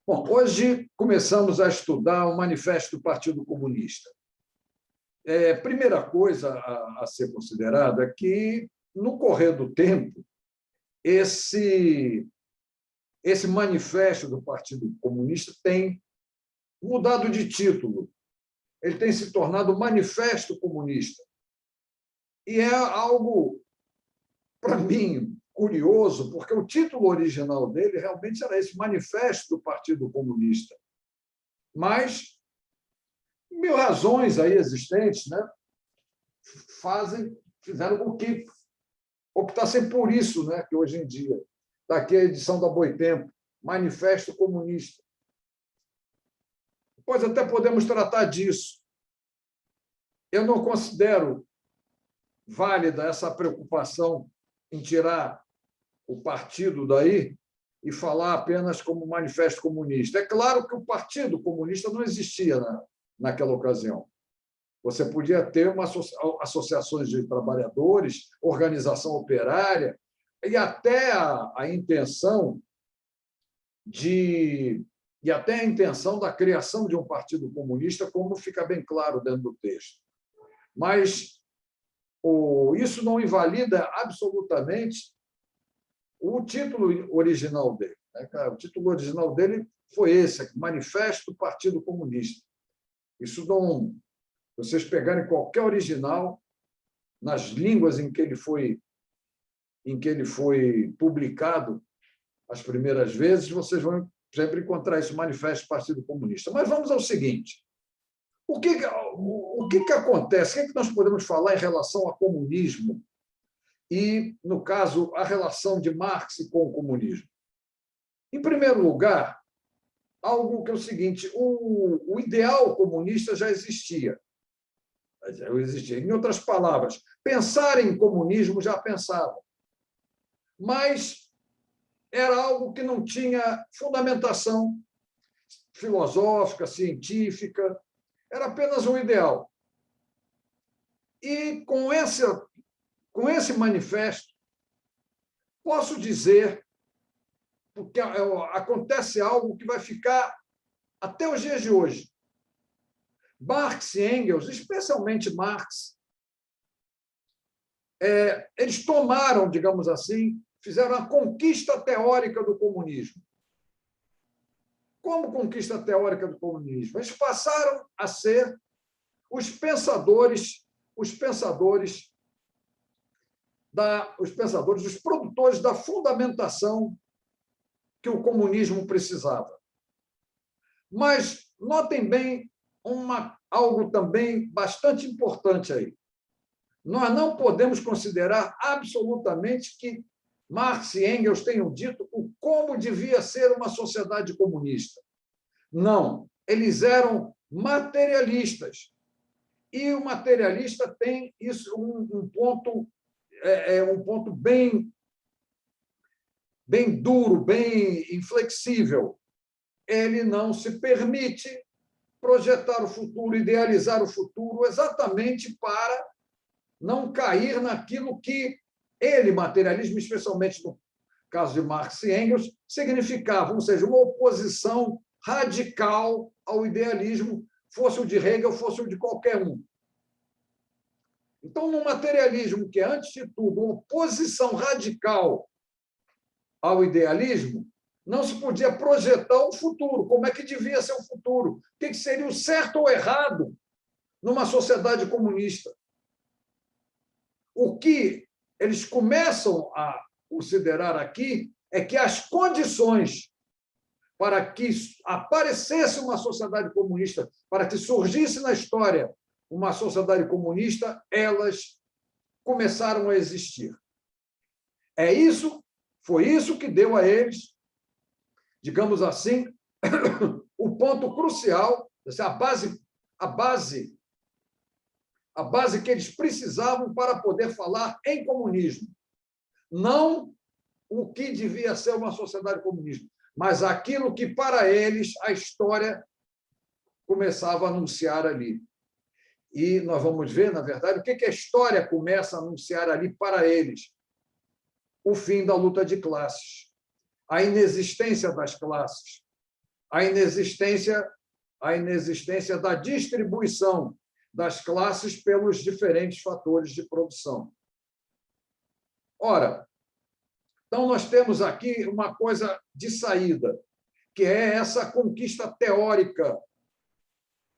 Bom, hoje começamos a estudar o Manifesto do Partido Comunista. Primeira coisa a ser considerada é que, no correr do tempo, esse manifesto do Partido Comunista tem mudado de título. Ele tem se tornado Manifesto Comunista. E é algo, para mim, curioso, porque o título original dele realmente era esse, Manifesto do Partido Comunista. Mas mil razões aí existentes, né, fizeram com que optassem por isso, né, que hoje em dia, daqui a edição da Boitempo, Manifesto Comunista. Pois até podemos tratar disso. Eu não considero válida essa preocupação em tirar o partido daí e falar apenas como Manifesto Comunista. É claro que o Partido Comunista não existia naquela ocasião. Você podia ter associações de trabalhadores, organização operária, e até a intenção da criação de um partido comunista, como fica bem claro dentro do texto. Mas isso não invalida absolutamente o título original dele. O título original dele foi esse, Manifesto do Partido Comunista. Isso não... Vocês pegarem qualquer original, nas línguas em que ele foi publicado as primeiras vezes, vocês vão sempre encontrar esse Manifesto do Partido Comunista. Mas vamos ao seguinte. O que acontece? O que nós podemos falar em relação ao comunismo e, no caso, a relação de Marx com o comunismo? Em primeiro lugar, algo que é o seguinte, o ideal comunista já existia. Em outras palavras, pensar em comunismo já pensava, mas era algo que não tinha fundamentação filosófica, científica, era apenas um ideal. E com esse manifesto, posso dizer, porque acontece algo que vai ficar até os dias de hoje. Marx e Engels, especialmente Marx, eles tomaram, digamos assim, fizeram a conquista teórica do comunismo. Como conquista teórica do comunismo? Eles passaram a ser os pensadores, os produtores da fundamentação que o comunismo precisava. Mas notem bem algo também bastante importante aí. Nós não podemos considerar absolutamente que Marx e Engels tenham dito como devia ser uma sociedade comunista. Não, eles eram materialistas. E o materialista tem isso, um ponto bem duro, bem inflexível. Ele não se permite projetar o futuro, idealizar o futuro, exatamente para não cair naquilo que ele, materialismo, especialmente no caso de Marx e Engels, significava, ou seja, uma oposição radical ao idealismo, fosse o de Hegel, fosse o de qualquer um. Então, no materialismo, que é, antes de tudo, uma oposição radical ao idealismo, não se podia projetar o futuro, como é que devia ser o futuro, o que seria o certo ou errado numa sociedade comunista. O que eles começam a considerar aqui é que as condições para que aparecesse uma sociedade comunista, para que surgisse na história uma sociedade comunista, elas começaram a existir. Foi isso que deu a eles, digamos assim, o ponto crucial, a base que eles precisavam para poder falar em comunismo. Não o que devia ser uma sociedade comunista, mas aquilo que, para eles, a história começava a anunciar ali. E nós vamos ver, na verdade, o que a história começa a anunciar ali para eles. O fim da luta de classes, a inexistência das classes, a inexistência da distribuição das classes pelos diferentes fatores de produção. Ora, então nós temos aqui uma coisa de saída, que é essa conquista teórica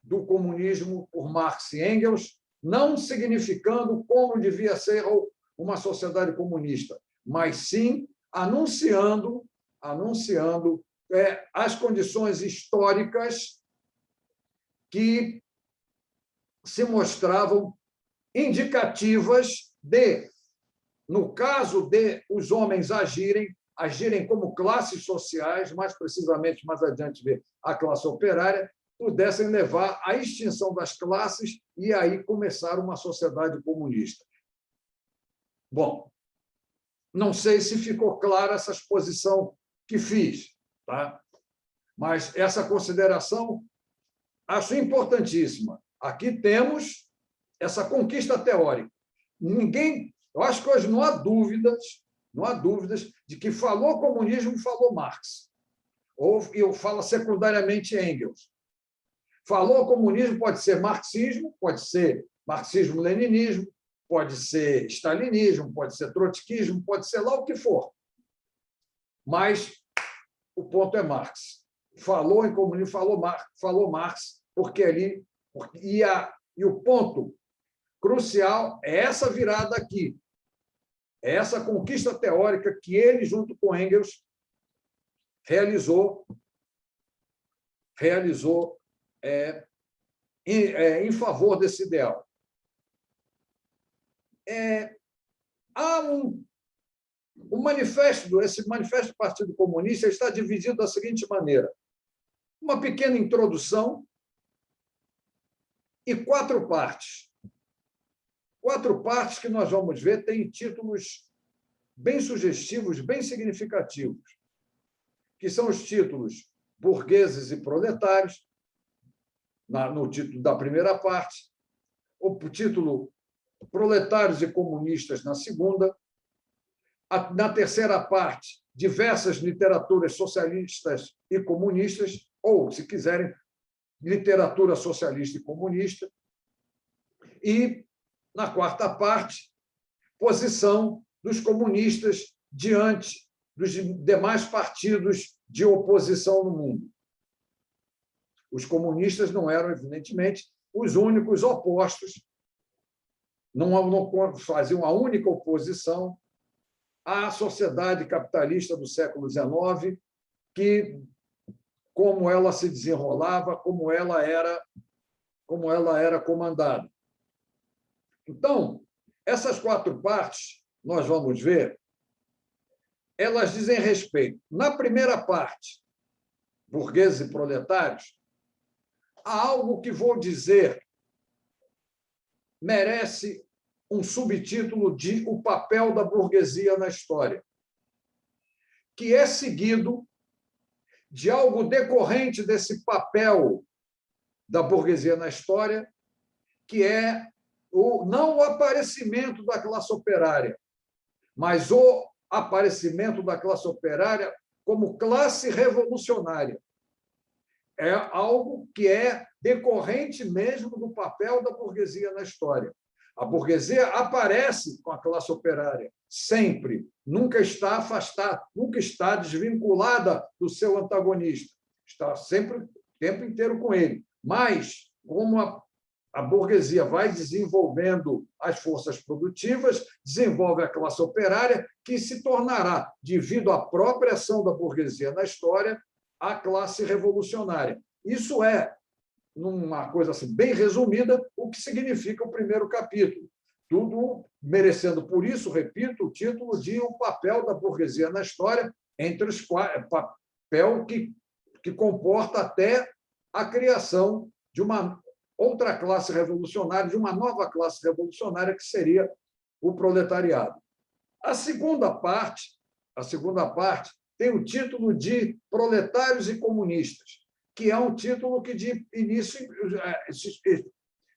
do comunismo por Marx e Engels, não significando como devia ser uma sociedade comunista, mas sim anunciando as condições históricas que se mostravam indicativas de, no caso de os homens agirem como classes sociais, mais precisamente, mais adiante, ver a classe operária, pudessem levar à extinção das classes e aí começar uma sociedade comunista. Bom, não sei se ficou clara essa exposição que fiz, tá? Mas essa consideração acho importantíssima. Aqui temos essa conquista teórica. Eu acho que hoje não há dúvidas de que falou comunismo, falou Marx. Ou eu falo secundariamente Engels. Falou comunismo pode ser marxismo, pode ser marxismo-leninismo, pode ser stalinismo, pode ser trotskismo, pode ser lá o que for. Mas o ponto é Marx. Falou em comunismo, falou Marx, porque ali... E o ponto crucial é essa virada aqui, é essa conquista teórica que ele, junto com Engels, realizou em favor desse ideal. Esse manifesto do Partido Comunista está dividido da seguinte maneira: uma pequena introdução e 4 partes. 4 partes que nós vamos ver têm títulos bem sugestivos, bem significativos, que são os títulos burgueses e proletários, no título da primeira parte, o título proletários e comunistas na segunda, na terceira parte, diversas literaturas socialistas e comunistas, ou, se quiserem, literatura socialista e comunista, e, na quarta parte, posição dos comunistas diante dos demais partidos de oposição no mundo. Os comunistas não eram, evidentemente, os únicos opostos, não faziam a única oposição à sociedade capitalista do século XIX, que, como ela se desenrolava, como ela era comandada. Então, essas 4 partes, nós vamos ver, elas dizem respeito, na primeira parte, burgueses e proletários, há algo que vou dizer merece um subtítulo de O papel da burguesia na história, que é seguido de algo decorrente desse papel da burguesia na história, que é não o aparecimento da classe operária, mas o aparecimento da classe operária como classe revolucionária. É algo que é decorrente mesmo do papel da burguesia na história. A burguesia aparece com a classe operária, sempre, nunca está afastada, nunca está desvinculada do seu antagonista, está sempre o tempo inteiro com ele. Mas, como a burguesia vai desenvolvendo as forças produtivas, desenvolve a classe operária, que se tornará, devido à própria ação da burguesia na história, a classe revolucionária. Isso é, numa coisa assim, bem resumida, o que significa o primeiro capítulo. Tudo merecendo, por isso, repito, o título de O papel da burguesia na história, entre os papel que comporta até a criação de uma outra classe revolucionária, de uma nova classe revolucionária, que seria o proletariado. A segunda parte tem o título de Proletários e Comunistas, que é um título que, de início,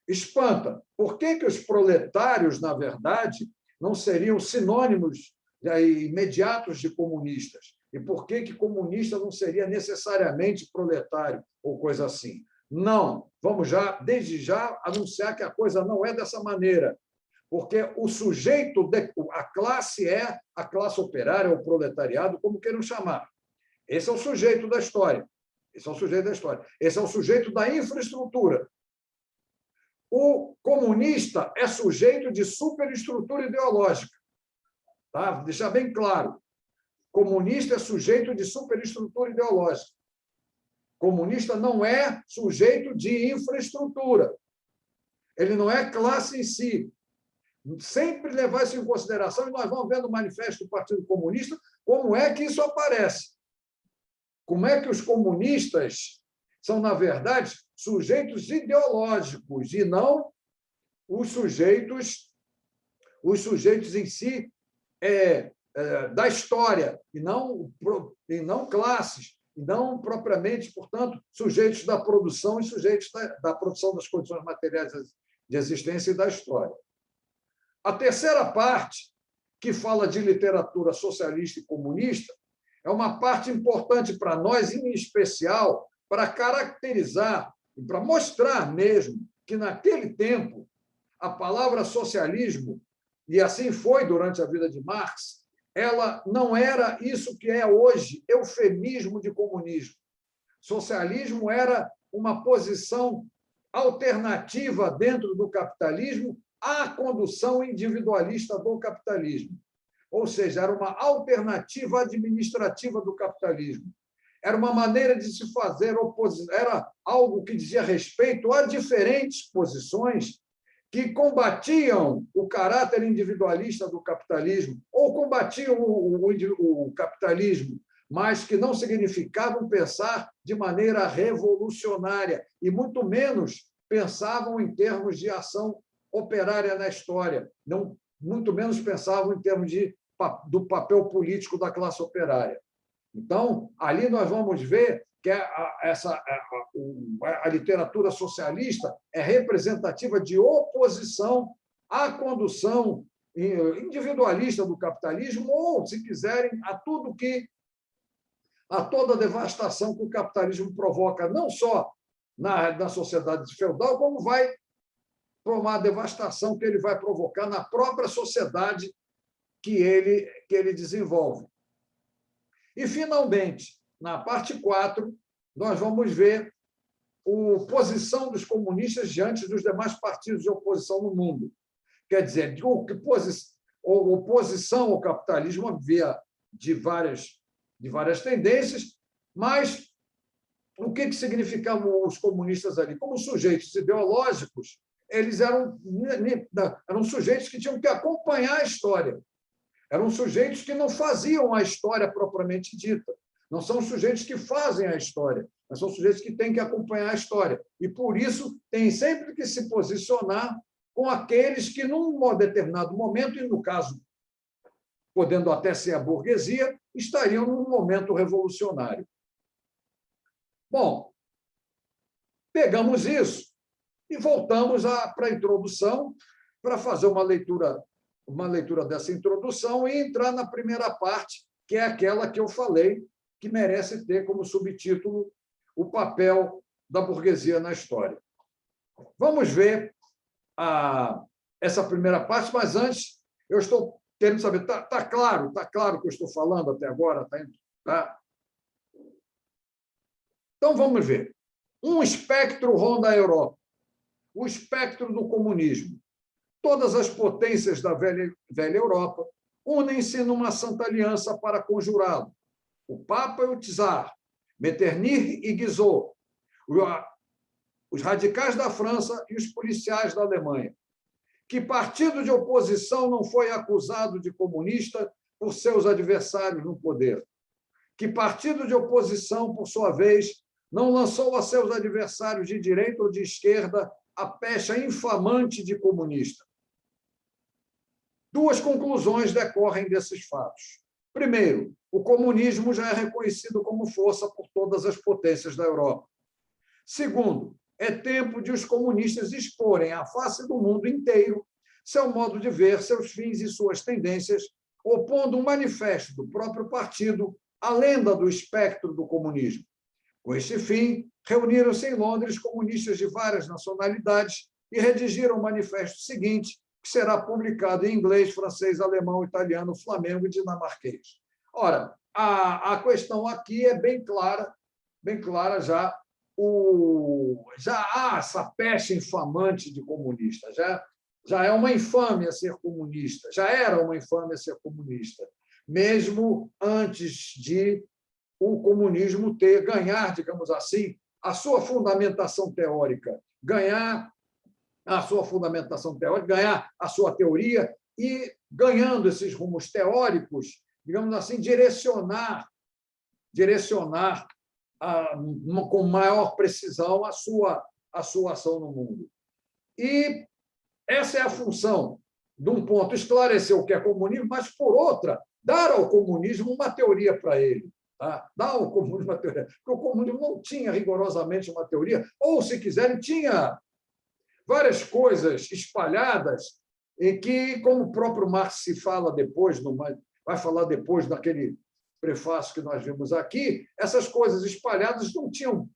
espanta. Por que os proletários, na verdade, não seriam sinônimos imediatos de comunistas. E por que comunista não seria necessariamente proletário ou coisa assim? Não, vamos já, desde já, anunciar que a coisa não é dessa maneira, porque o sujeito, a classe é a classe operária, ou proletariado, como queiram chamar. Esse é o sujeito da história. Esse é o sujeito da história. Esse é o sujeito da infraestrutura. O comunista é sujeito de superestrutura ideológica. Tá? Vou deixar bem claro. Comunista é sujeito de superestrutura ideológica. Comunista não é sujeito de infraestrutura. Ele não é classe em si. Sempre levar isso em consideração, e nós vamos ver no manifesto do Partido Comunista como é que isso aparece. Como é que os comunistas são, na verdade, sujeitos ideológicos e não os sujeitos em si da história, e não classes, e não propriamente, portanto, sujeitos da produção e sujeitos da produção das condições materiais de existência e da história. A terceira parte, que fala de literatura socialista e comunista, é uma parte importante para nós, em especial, para caracterizar e para mostrar mesmo que, naquele tempo, a palavra socialismo, e assim foi durante a vida de Marx, ela não era isso que é hoje, eufemismo de comunismo. Socialismo era uma posição alternativa dentro do capitalismo à condução individualista do capitalismo. Ou seja, era uma alternativa administrativa do capitalismo. Era uma maneira de se fazer oposição, era algo que dizia respeito a diferentes posições que combatiam o caráter individualista do capitalismo, ou combatiam o capitalismo, mas que não significavam pensar de maneira revolucionária, e muito menos pensavam em termos de ação operária na história, não, muito menos pensavam em termos do papel político da classe operária. Então, ali nós vamos ver que a literatura socialista é representativa de oposição à condução individualista do capitalismo, ou, se quiserem, a toda a devastação que o capitalismo provoca, não só na sociedade feudal, como vai uma devastação que ele vai provocar na própria sociedade que ele desenvolve. E, finalmente, na parte 4, nós vamos ver a posição dos comunistas diante dos demais partidos de oposição no mundo. Quer dizer, oposição ao capitalismo havia de várias tendências, mas o que significavam os comunistas ali? Como sujeitos ideológicos, eles eram sujeitos que tinham que acompanhar a história. Eram sujeitos que não faziam a história propriamente dita. Não são sujeitos que fazem a história, mas são sujeitos que têm que acompanhar a história. E, por isso, têm sempre que se posicionar com aqueles que, num determinado momento, e, no caso, podendo até ser a burguesia, estariam num momento revolucionário. Bom, pegamos isso e voltamos para a introdução para fazer uma leitura dessa introdução e entrar na primeira parte, que é aquela que eu falei, que merece ter como subtítulo o papel da burguesia na história. Vamos ver essa primeira parte, mas antes eu estou querendo saber, está claro o que eu estou falando até agora? Tá? Então, vamos ver. Um espectro ronda a Europa, o espectro do comunismo. Todas as potências da velha Europa unem-se numa santa aliança para conjurá-lo. O Papa e o Czar, Metternich e Guizot, os radicais da França e os policiais da Alemanha. Que partido de oposição não foi acusado de comunista por seus adversários no poder? Que partido de oposição, por sua vez, não lançou a seus adversários de direita ou de esquerda a pecha infamante de comunista? Duas conclusões decorrem desses fatos. Primeiro, o comunismo já é reconhecido como força por todas as potências da Europa. Segundo, é tempo de os comunistas exporem à face do mundo inteiro seu modo de ver, seus fins e suas tendências opondo um manifesto do próprio partido à lenda do espectro do comunismo. Com este fim, reuniram-se em Londres comunistas de várias nacionalidades e redigiram o manifesto seguinte, que será publicado em inglês, francês, alemão, italiano, flamengo e dinamarquês. Ora, a questão aqui é bem clara já. Já há essa peste infamante de comunista, já é uma infâmia ser comunista, já era uma infâmia ser comunista, mesmo antes de o comunismo ganhar, digamos assim, a sua fundamentação teórica, ganhar a sua teoria e, ganhando esses rumos teóricos, digamos assim, direcionar com maior precisão a sua ação no mundo. E essa é a função, de um ponto, esclarecer o que é comunismo, mas, por outra, dar ao comunismo uma teoria para ele. Tá? Dar ao comunismo uma teoria. Porque o comunismo não tinha rigorosamente uma teoria, ou, se quiserem, tinha várias coisas espalhadas em que, como o próprio Marx se fala depois, vai falar depois daquele prefácio que nós vimos aqui, essas coisas espalhadas não tinham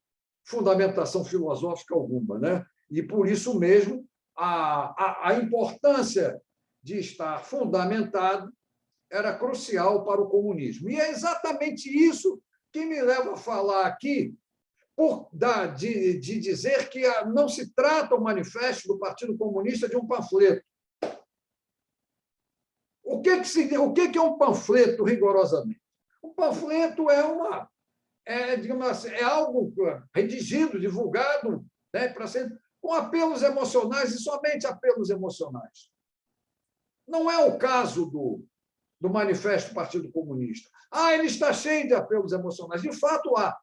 fundamentação filosófica alguma, né? E, por isso mesmo, a importância de estar fundamentado era crucial para o comunismo. E é exatamente isso que me leva a falar aqui, de dizer que não se trata o manifesto do Partido Comunista de um panfleto. O que é um panfleto, rigorosamente? O panfleto digamos assim, é algo redigido, divulgado, né, para ser com apelos emocionais e somente apelos emocionais. Não é o caso do Manifesto do Partido Comunista. Ele está cheio de apelos emocionais. De fato, há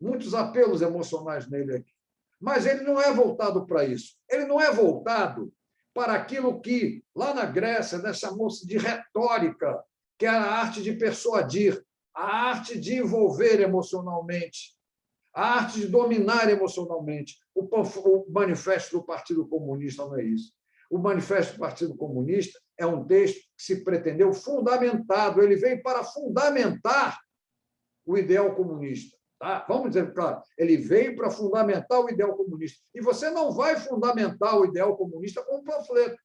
muitos apelos emocionais nele aqui. Mas ele não é voltado para isso. Ele não é voltado para aquilo que, lá na Grécia, chamou-se de retórica, que é a arte de persuadir, a arte de envolver emocionalmente, a arte de dominar emocionalmente. O Manifesto do Partido Comunista não é isso. O Manifesto do Partido Comunista é um texto que se pretendeu fundamentado, ele veio para fundamentar o ideal comunista. Tá? Vamos dizer, claro, ele veio para fundamentar o ideal comunista. E você não vai fundamentar o ideal comunista com um panfleto,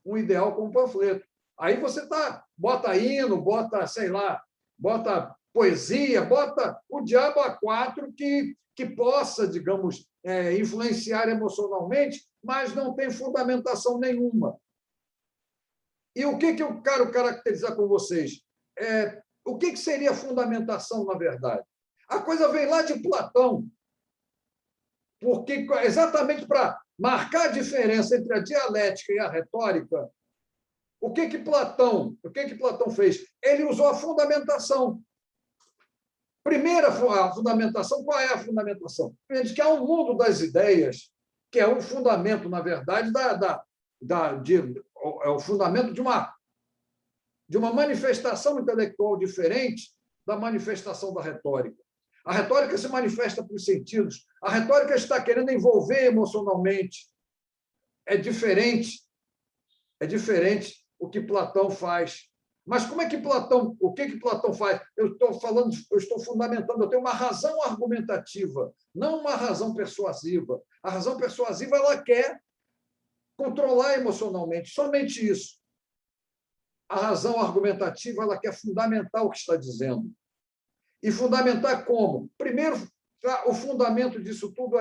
um ideal com um panfleto. Aí você bota hino, bota poesia, bota o diabo a quatro que possa, digamos, influenciar emocionalmente, mas não tem fundamentação nenhuma. E o que eu quero caracterizar com vocês? O que seria fundamentação, na verdade? A coisa vem lá de Platão, porque exatamente para marcar a diferença entre a dialética e a retórica, o que Platão fez? Ele usou a fundamentação. Primeira a fundamentação, qual é a fundamentação? Ele diz que há um mundo das ideias, que é o fundamento, na verdade, é o fundamento de uma manifestação intelectual diferente da manifestação da retórica. A retórica se manifesta por sentidos. A retórica está querendo envolver emocionalmente. É diferente o que Platão faz. Mas o que Platão faz? Eu estou fundamentando, eu tenho uma razão argumentativa, não uma razão persuasiva. A razão persuasiva, ela quer controlar emocionalmente, somente isso. A razão argumentativa, ela quer fundamentar o que está dizendo. E fundamentar como? Primeiro, o fundamento disso tudo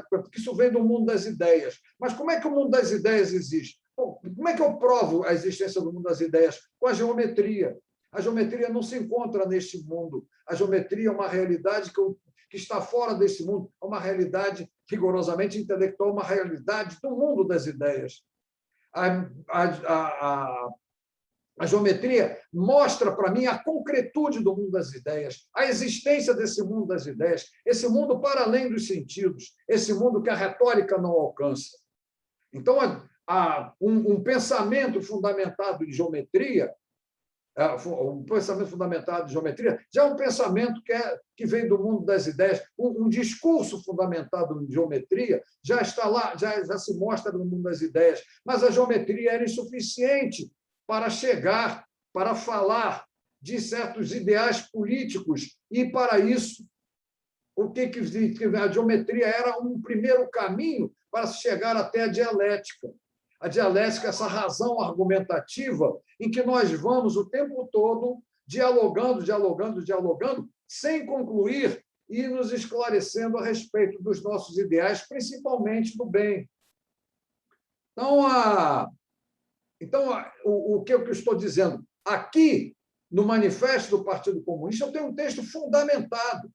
porque isso vem do mundo das ideias. Mas como é que o mundo das ideias existe? Como é que eu provo a existência do mundo das ideias? Com a geometria. A geometria não se encontra neste mundo. A geometria é uma realidade que está fora desse mundo, é uma realidade rigorosamente intelectual, uma realidade do mundo das ideias. A geometria mostra para mim a concretude do mundo das ideias, a existência desse mundo das ideias, esse mundo para além dos sentidos, esse mundo que a retórica não alcança. Então, um pensamento fundamentado em geometria, já é um pensamento que vem do mundo das ideias, um discurso fundamentado em geometria já está lá, já se mostra no mundo das ideias, mas a geometria era insuficiente para chegar para falar de certos ideais políticos, e, para isso, a geometria era um primeiro caminho para se chegar até a dialética. A dialética é essa razão argumentativa em que nós vamos o tempo todo dialogando, dialogando, dialogando, sem concluir e nos esclarecendo a respeito dos nossos ideais, principalmente do bem. Então, o que eu estou dizendo? Aqui, no Manifesto do Partido Comunista, eu tenho um texto fundamentado.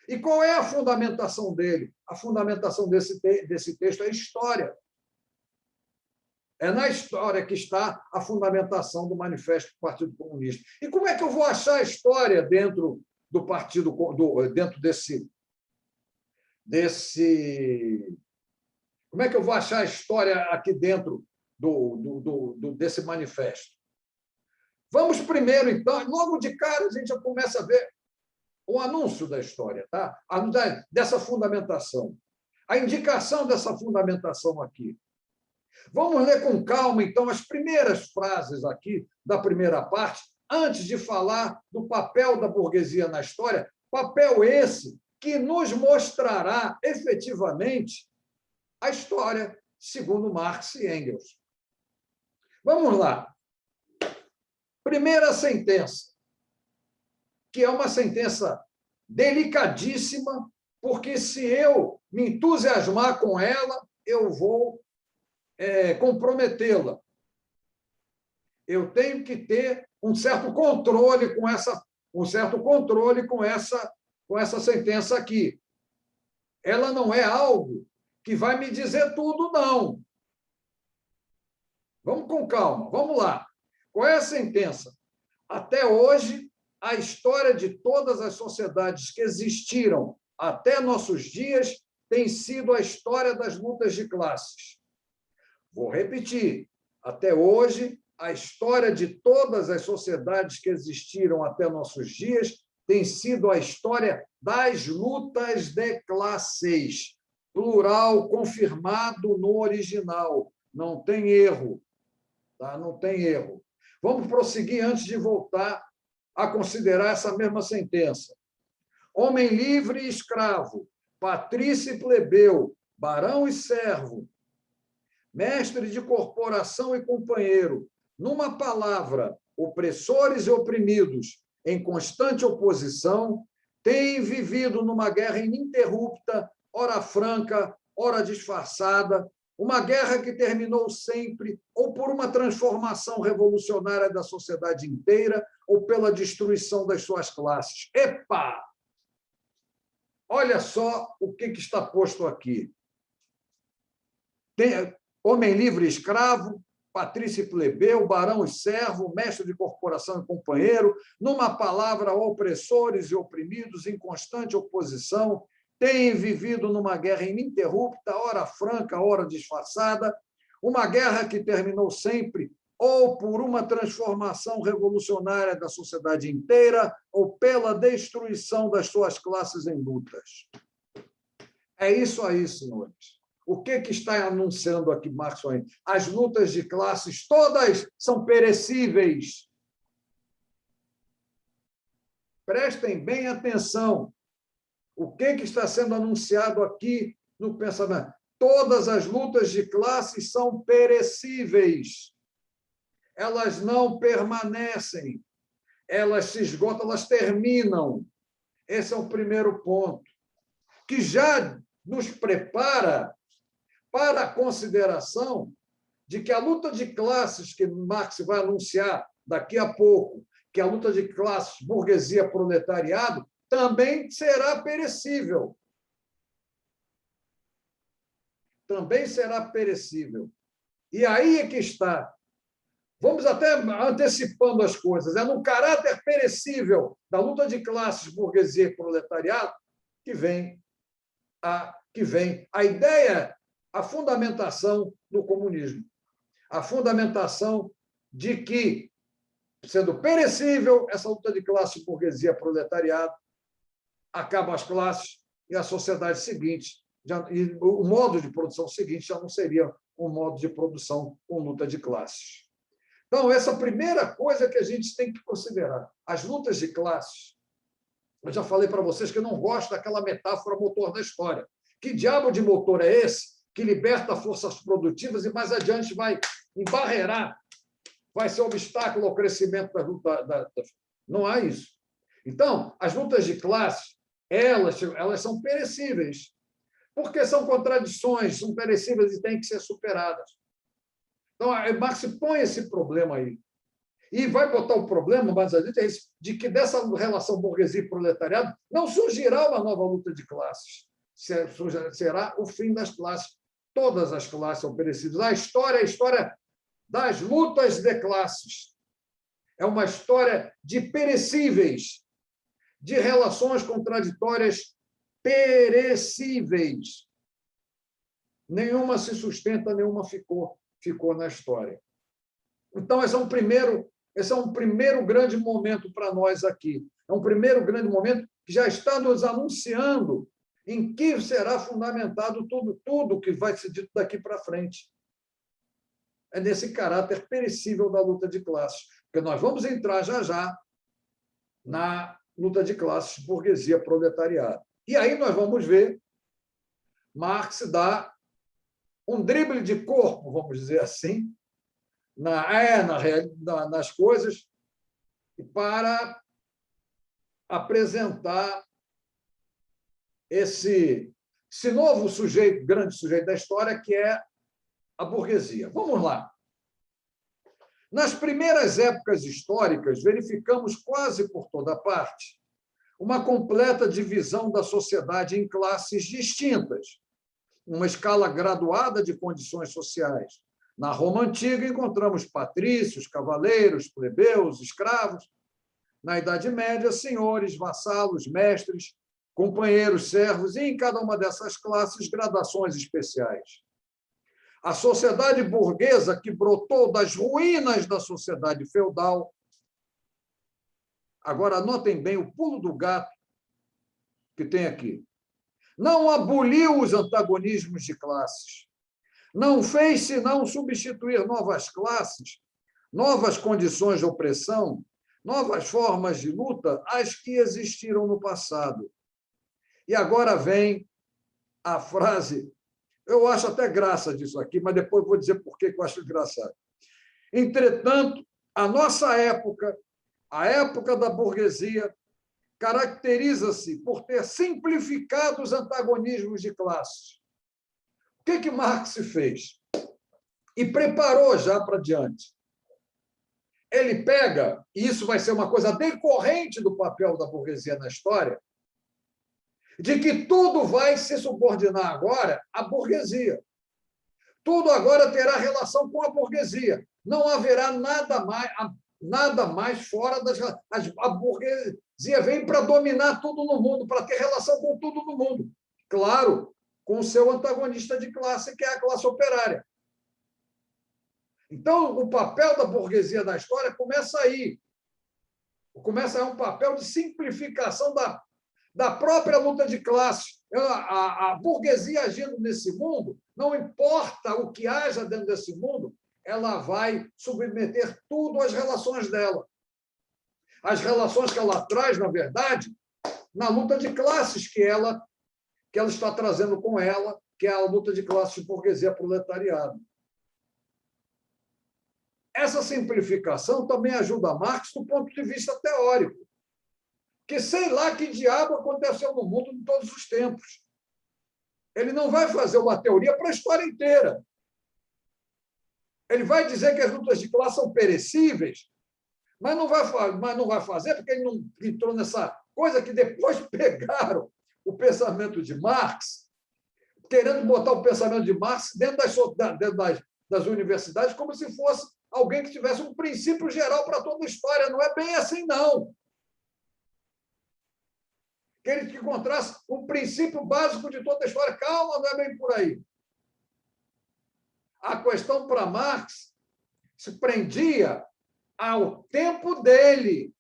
E qual é a fundamentação dele? A fundamentação desse texto é a história. É na história que está a fundamentação do Manifesto do Partido Comunista. E como é que eu vou achar a história dentro do partido, dentro desse. Como é que eu vou achar a história aqui dentro desse manifesto? Vamos primeiro, então, logo de cara, a gente já começa a ver o anúncio da história, tá? Dessa fundamentação. A indicação dessa fundamentação aqui. Vamos ler com calma, então, as primeiras frases aqui da primeira parte, antes de falar do papel da burguesia na história, papel esse que nos mostrará efetivamente a história segundo Marx e Engels. Vamos lá. Primeira sentença, que é uma sentença delicadíssima, porque se eu me entusiasmar com ela, eu vou comprometê-la. Eu tenho que ter um certo controle com essa sentença aqui. Ela não é algo que vai me dizer tudo, não. Vamos com calma, vamos lá. Qual é a sentença? Até hoje, a história de todas as sociedades que existiram até nossos dias tem sido a história das lutas de classes. Vou repetir. Até hoje, a história de todas as sociedades que existiram até nossos dias tem sido a história das lutas de classes. Plural confirmado no original. Não tem erro. Tá? Não tem erro. Vamos prosseguir antes de voltar a considerar essa mesma sentença. Homem livre e escravo, patrício e plebeu, barão e servo, mestre de corporação e companheiro, numa palavra, opressores e oprimidos, em constante oposição, têm vivido numa guerra ininterrupta, ora franca, ora disfarçada, uma guerra que terminou sempre ou por uma transformação revolucionária da sociedade inteira ou pela destruição das suas classes. Epa! Olha só o que está posto aqui. Tem homem livre e escravo, patrício e plebeu, barão e servo, mestre de corporação e companheiro, numa palavra, opressores e oprimidos, em constante oposição, têm vivido numa guerra ininterrupta, ora franca, ora disfarçada, uma guerra que terminou sempre ou por uma transformação revolucionária da sociedade inteira ou pela destruição das suas classes em lutas. É isso aí, senhores. O que está anunciando aqui Marx? As lutas de classes todas são perecíveis. Prestem bem atenção. O que está sendo anunciado aqui no pensamento? Todas as lutas de classes são perecíveis. Elas não permanecem. Elas se esgotam, elas terminam. Esse é o primeiro ponto, que já nos prepara para a consideração de que a luta de classes que Marx vai anunciar daqui a pouco, que a luta de classes burguesia-proletariado, também será perecível. Também será perecível. E aí é que está. Vamos até antecipando as coisas. É no caráter perecível da luta de classes burguesia e proletariado que vem a ideia, a fundamentação do comunismo. A fundamentação de que, sendo perecível, essa luta de classe burguesia proletariado, acabam as classes e a sociedade seguinte, e o modo de produção seguinte já não seria um modo de produção com luta de classes. Então, essa primeira coisa que a gente tem que considerar, as lutas de classes. Eu já falei para vocês que eu não gosto daquela metáfora motor da história. Que diabo de motor é esse que liberta forças produtivas e mais adiante vai embarrear, vai ser obstáculo ao crescimento da luta? Não há isso. Então, as lutas de classe, elas são perecíveis, porque são contradições, são perecíveis e têm que ser superadas. Então, Marx põe esse problema aí. E vai botar o problema, mais adiante, é esse, de que dessa relação burguesia e proletariado não surgirá uma nova luta de classes. Será o fim das classes. Todas as classes são perecíveis. A história é a história das lutas de classes. É uma história de perecíveis, de relações contraditórias perecíveis. Nenhuma se sustenta, nenhuma ficou na história. Então, esse é um primeiro grande momento para nós aqui. É um primeiro grande momento que já está nos anunciando em que será fundamentado tudo que vai ser dito daqui para frente. É nesse caráter perecível da luta de classes, porque nós vamos entrar já na luta de classes burguesia-proletariado. E aí nós vamos ver Marx dar um drible de corpo, vamos dizer assim, nas coisas, para apresentar esse novo sujeito, grande sujeito da história, que é a burguesia. Vamos lá. Nas primeiras épocas históricas, verificamos quase por toda parte uma completa divisão da sociedade em classes distintas, uma escala graduada de condições sociais. Na Roma antiga, encontramos patrícios, cavaleiros, plebeus, escravos. Na Idade Média, senhores, vassalos, mestres, companheiros, servos, e em cada uma dessas classes, gradações especiais. A sociedade burguesa, que brotou das ruínas da sociedade feudal. Agora, notem bem o pulo do gato que tem aqui. Não aboliu os antagonismos de classes. Não fez senão substituir novas classes, novas condições de opressão, novas formas de luta às que existiram no passado. E agora vem a frase, eu acho até graça disso aqui, mas depois vou dizer por que eu acho engraçado. Entretanto, a nossa época, a época da burguesia, caracteriza-se por ter simplificado os antagonismos de classes. O que Marx fez? E preparou já para diante. Ele pega, e isso vai ser uma coisa decorrente do papel da burguesia na história, de que tudo vai se subordinar agora à burguesia. Tudo agora terá relação com a burguesia. Não haverá nada mais fora das... A burguesia vem para dominar tudo no mundo, para ter relação com tudo no mundo. Claro, com o seu antagonista de classe, que é a classe operária. Então, o papel da burguesia na história começa aí. Começa a um papel de simplificação da própria luta de classes. A burguesia agindo nesse mundo, não importa o que haja dentro desse mundo, ela vai submeter tudo às relações dela. As relações que ela traz, na verdade, na luta de classes que ela está trazendo com ela, que é a luta de classes de burguesia-proletariado. Essa simplificação também ajuda Marx do ponto de vista teórico, que sei lá que diabo aconteceu no mundo em todos os tempos. Ele não vai fazer uma teoria para a história inteira. Ele vai dizer que as lutas de classe são perecíveis, mas não vai fazer porque ele não entrou nessa coisa que depois pegaram o pensamento de Marx, querendo botar o pensamento de Marx dentro das universidades como se fosse alguém que tivesse um princípio geral para toda a história. Não é bem assim, não. Que ele encontrasse um princípio básico de toda a história. Calma, não é bem por aí. A questão para Marx se prendia ao tempo dele.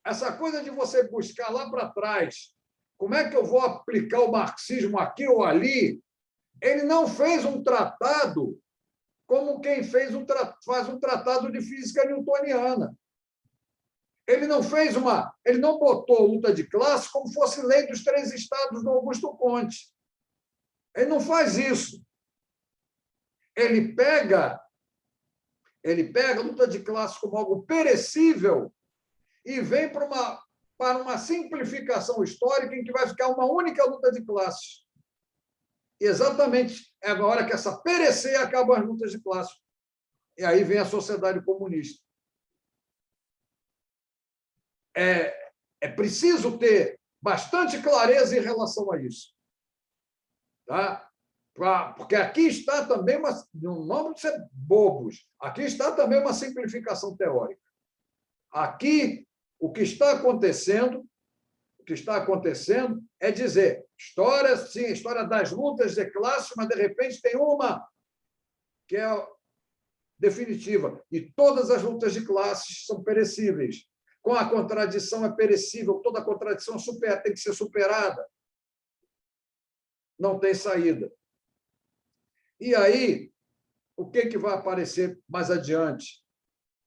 Essa coisa de você buscar lá para trás, como é que eu vou aplicar o marxismo aqui ou ali? Ele não fez um tratado como quem faz um tratado de física newtoniana. Ele não botou luta de classe como fosse lei dos 3 estados do Augusto Comte. Ele não faz isso. Ele pega a luta de classe como algo perecível e vem para uma simplificação histórica em que vai ficar uma única luta de classes. E exatamente é na hora que essa perecer acabam as lutas de classe. E aí vem a sociedade comunista. É preciso ter bastante clareza em relação a isso. Tá? Porque aqui está também não vamos ser bobos, aqui está também uma simplificação teórica. Aqui, o que está acontecendo é dizer, história, sim, história das lutas de classe, mas, de repente, tem uma que é definitiva, e todas as lutas de classes são perecíveis. Com a contradição é perecível, toda contradição tem que ser superada. Não tem saída. E aí, o que vai aparecer mais adiante?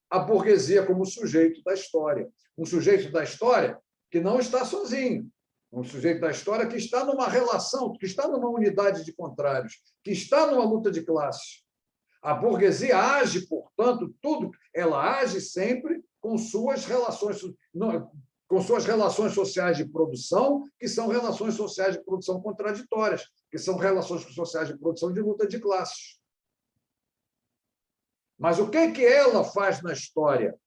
A burguesia como sujeito da história. Um sujeito da história que não está sozinho. Um sujeito da história que está numa relação, que está numa unidade de contrários, que está numa luta de classes. A burguesia age, portanto, ela age sempre com suas relações sociais de produção, que são relações sociais de produção contraditórias, que são relações sociais de produção de luta de classes. Mas o que ela faz na história?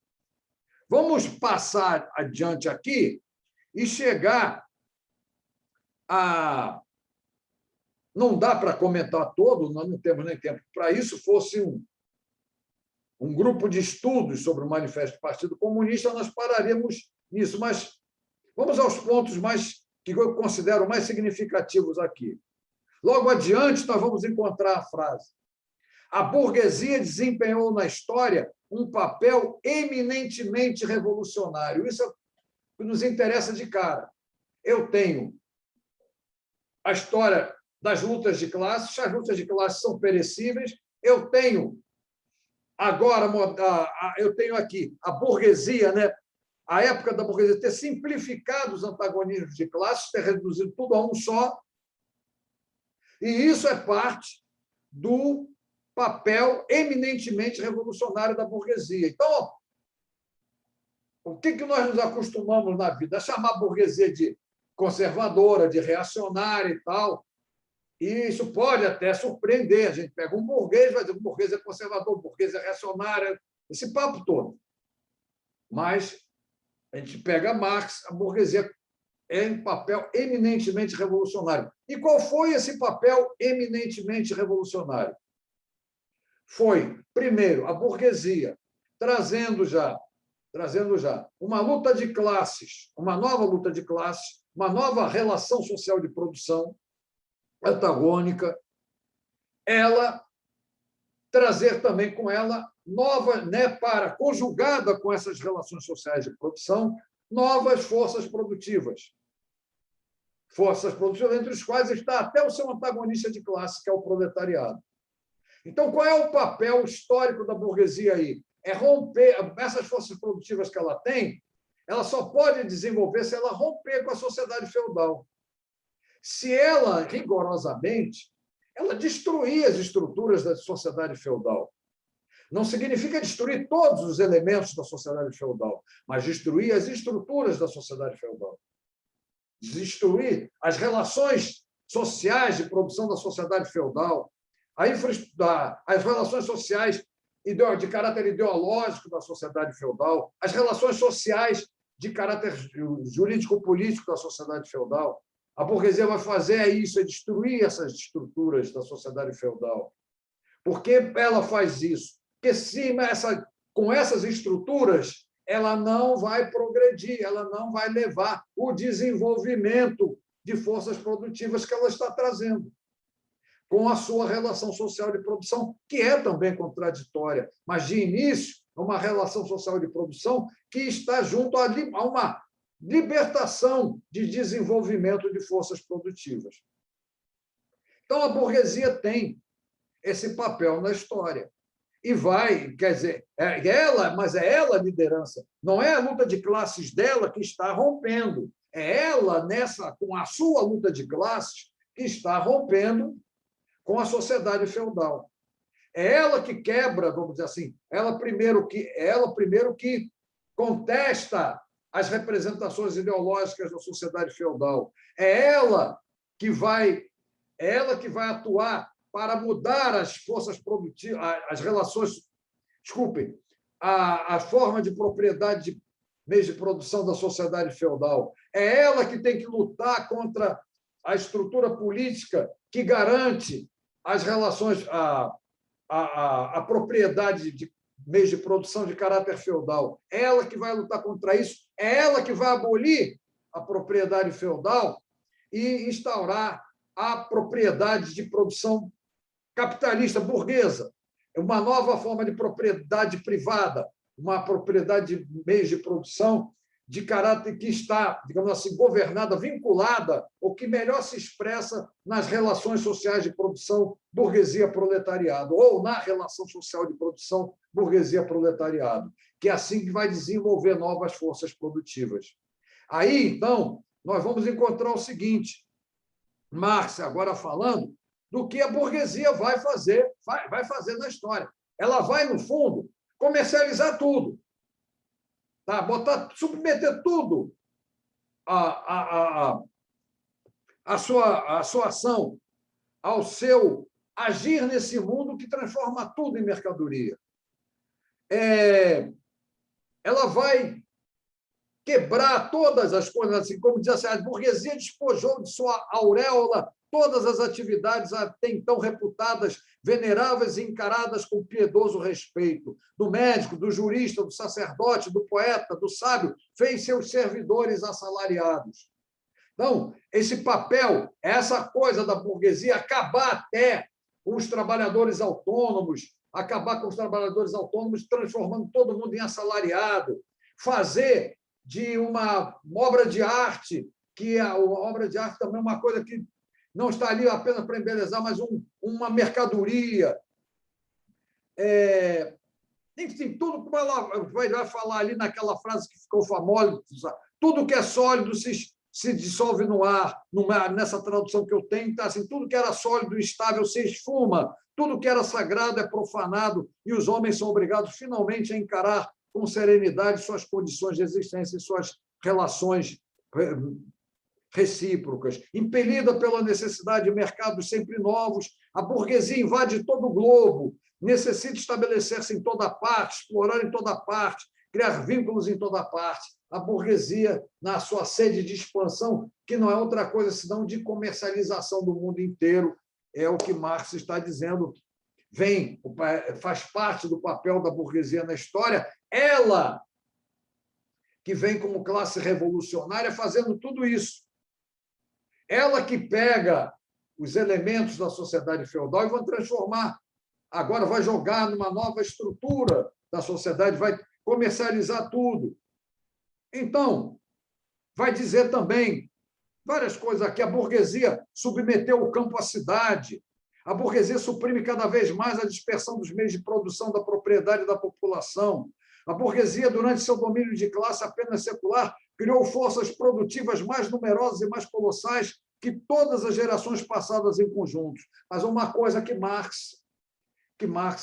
Vamos passar adiante aqui e chegar a... Não dá para comentar todo, nós não temos nem tempo. Para isso, fosse um grupo de estudos sobre o Manifesto do Partido Comunista, nós pararíamos nisso. Mas vamos aos pontos que eu considero mais significativos aqui. Logo adiante, nós vamos encontrar a frase: a burguesia desempenhou na história um papel eminentemente revolucionário. Isso é o que nos interessa de cara. Eu tenho a história das lutas de classes, as lutas de classes são perecíveis. Eu tenho aqui a burguesia, né? A época da burguesia ter simplificado os antagonismos de classes, ter reduzido tudo a um só. E isso é parte do papel eminentemente revolucionário da burguesia. Então, o que nós nos acostumamos na vida? A chamar a burguesia de conservadora, de reacionária e tal. E isso pode até surpreender. A gente pega um burguês, vai dizer que o burguês é conservador, o burguês é reacionário, esse papo todo. Mas a gente pega Marx, a burguesia é um papel eminentemente revolucionário. E qual foi esse papel eminentemente revolucionário? Foi, primeiro, a burguesia trazendo já uma luta de classes, uma nova luta de classes, uma nova relação social de produção antagônica, ela trazer também com ela nova, conjugada com essas relações sociais de produção, novas forças produtivas. Forças produtivas entre as quais está até o seu antagonista de classe, que é o proletariado. Então, qual é o papel histórico da burguesia aí? É romper essas forças produtivas que ela tem, ela só pode desenvolver se ela romper com a sociedade feudal. Se ela, rigorosamente, ela destruir as estruturas da sociedade feudal. Não significa destruir todos os elementos da sociedade feudal, mas destruir as estruturas da sociedade feudal. Destruir as relações sociais de produção da sociedade feudal, as relações sociais de caráter ideológico da sociedade feudal, as relações sociais de caráter jurídico-político da sociedade feudal. A burguesia vai fazer isso, é destruir essas estruturas da sociedade feudal. Por que ela faz isso? Porque com essas estruturas ela não vai progredir, ela não vai levar o desenvolvimento de forças produtivas que ela está trazendo, com a sua relação social de produção, que é também contraditória, mas, de início, é uma relação social de produção que está junto a uma libertação de desenvolvimento de forças produtivas. Então, a burguesia tem esse papel na história. e vai, quer dizer, mas é ela a liderança, não é a luta de classes dela que está rompendo, é ela, com a sua luta de classes, que está rompendo com a sociedade feudal. É ela que quebra, vamos dizer assim, ela primeiro que contesta as representações ideológicas da sociedade feudal. É ela que vai atuar para mudar as forças produtivas, as relações, desculpem, a forma de propriedade de meios de produção da sociedade feudal. É ela que tem que lutar contra a estrutura política que garante as relações, a propriedade de meios de produção de caráter feudal. É ela que vai lutar contra isso, é ela que vai abolir a propriedade feudal e instaurar a propriedade de produção capitalista burguesa, uma nova forma de propriedade privada, uma propriedade de meios de produção de caráter que está, digamos assim, governada, vinculada, ou que melhor se expressa nas relações sociais de produção burguesia-proletariado, ou na relação social de produção burguesia-proletariado, que é assim que vai desenvolver novas forças produtivas. Aí, então, nós vamos encontrar o seguinte, Marx agora falando do que a burguesia vai fazer na história. Ela vai, no fundo, comercializar tudo, tá? Submeter tudo à sua ação, ao seu agir nesse mundo que transforma tudo em mercadoria. Ela vai quebrar todas as coisas, assim, como diz assim, a burguesia despojou de sua auréola todas as atividades até então reputadas veneráveis e encaradas com piedoso respeito. Do médico, do jurista, do sacerdote, do poeta, do sábio, fez seus servidores assalariados. Então, esse papel, essa coisa da burguesia, acabar até com os trabalhadores autônomos, transformando todo mundo em assalariado, fazer de uma obra de arte, que a obra de arte também é uma coisa que não está ali apenas para embelezar, mas uma mercadoria. Enfim, tudo como ela vai falar ali naquela frase que ficou famosa, tudo que é sólido se dissolve no ar, nessa tradução que eu tenho, tá assim, tudo que era sólido e estável se esfuma, tudo que era sagrado é profanado, e os homens são obrigados finalmente a encarar com serenidade suas condições de existência e suas relações recíprocas. Impelida pela necessidade de mercados sempre novos, a burguesia invade todo o globo, necessita estabelecer-se em toda parte, explorar em toda parte, criar vínculos em toda parte. A burguesia, na sua sede de expansão, que não é outra coisa senão de comercialização do mundo inteiro, é o que Marx está dizendo, faz parte do papel da burguesia na história, ela que vem como classe revolucionária fazendo tudo isso. Ela que pega os elementos da sociedade feudal e vai transformar, agora vai jogar numa nova estrutura da sociedade, vai comercializar tudo. Então, vai dizer também várias coisas aqui. A burguesia submeteu o campo à cidade. A burguesia suprime cada vez mais a dispersão dos meios de produção da propriedade da população. A burguesia, durante seu domínio de classe apenas secular, criou forças produtivas mais numerosas e mais colossais que todas as gerações passadas em conjunto. Mas uma coisa que Marx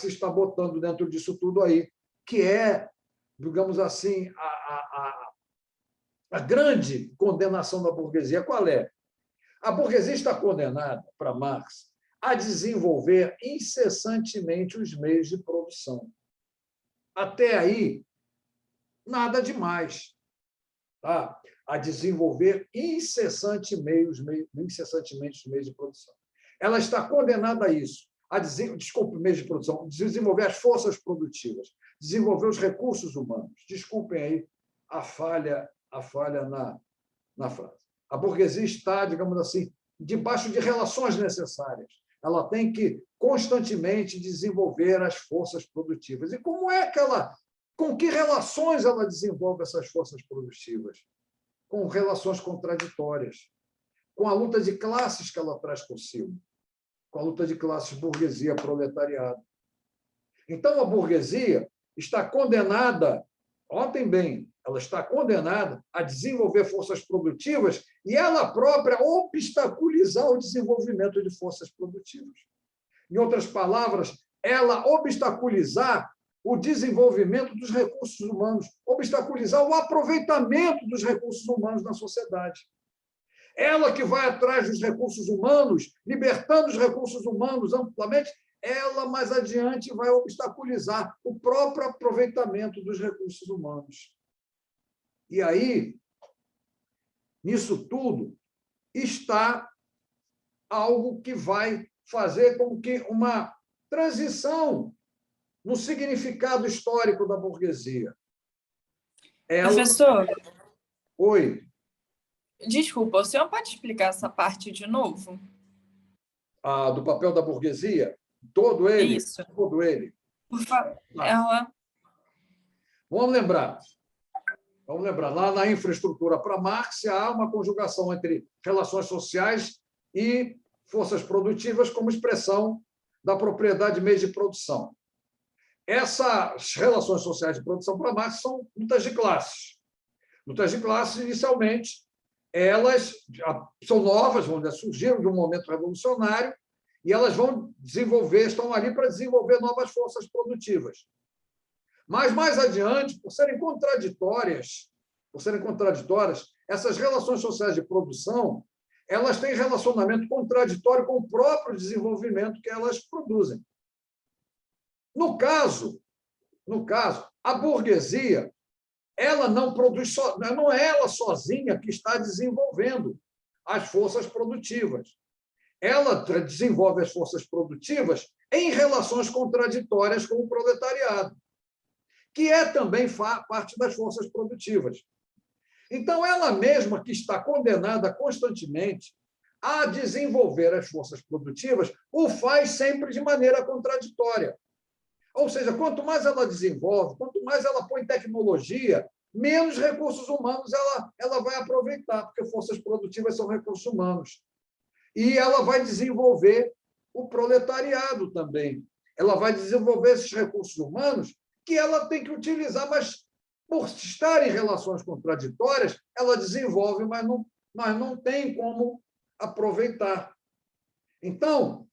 está botando dentro disso tudo aí, que é, digamos assim, a grande condenação da burguesia. Qual é? A burguesia está condenada, para Marx, a desenvolver incessantemente os meios de produção. Até aí, nada demais. Tá? A desenvolver incessantemente os meios de produção. Ela está condenada a isso, meios de produção, desenvolver as forças produtivas, desenvolver os recursos humanos. Desculpem aí a falha na frase. A burguesia está, digamos assim, debaixo de relações necessárias. Ela tem que constantemente desenvolver as forças produtivas. E com que relações ela desenvolve essas forças produtivas? Com relações contraditórias, com a luta de classes que ela traz consigo, com a luta de classes burguesia, proletariado. Então, a burguesia está condenada, notem bem, ela está condenada a desenvolver forças produtivas e ela própria obstaculizar o desenvolvimento de forças produtivas. Em outras palavras, ela obstaculizar o desenvolvimento dos recursos humanos, obstaculizar o aproveitamento dos recursos humanos na sociedade. Ela que vai atrás dos recursos humanos, libertando os recursos humanos amplamente, ela mais adiante vai obstaculizar o próprio aproveitamento dos recursos humanos. E aí, nisso tudo, está algo que vai fazer com que uma transição no significado histórico da burguesia. Professor, Oi. Desculpa, o senhor pode explicar essa parte de novo? Do papel da burguesia? Todo ele? Isso. Todo ele. Por favor. Ela... Vamos lembrar. Lá na infraestrutura para Marx, há uma conjugação entre relações sociais e forças produtivas como expressão da propriedade de meios de produção. Essas relações sociais de produção para Marx são lutas de classes. Lutas de classes, inicialmente, elas são novas, vamos dizer, surgiram de um momento revolucionário e elas vão desenvolver, estão ali para desenvolver novas forças produtivas. Mas, mais adiante, por serem contraditórias, essas relações sociais de produção, elas têm relacionamento contraditório com o próprio desenvolvimento que elas produzem. No caso, a burguesia, ela não produz só, não é ela sozinha que está desenvolvendo as forças produtivas. Ela desenvolve as forças produtivas em relações contraditórias com o proletariado, que é também parte das forças produtivas. Então, ela mesma que está condenada constantemente a desenvolver as forças produtivas, o faz sempre de maneira contraditória. Ou seja, quanto mais ela desenvolve, quanto mais ela põe tecnologia, menos recursos humanos ela vai aproveitar, porque forças produtivas são recursos humanos. E ela vai desenvolver o proletariado também. Ela vai desenvolver esses recursos humanos que ela tem que utilizar, mas, por estar em relações contraditórias, ela desenvolve, mas não tem como aproveitar. Então,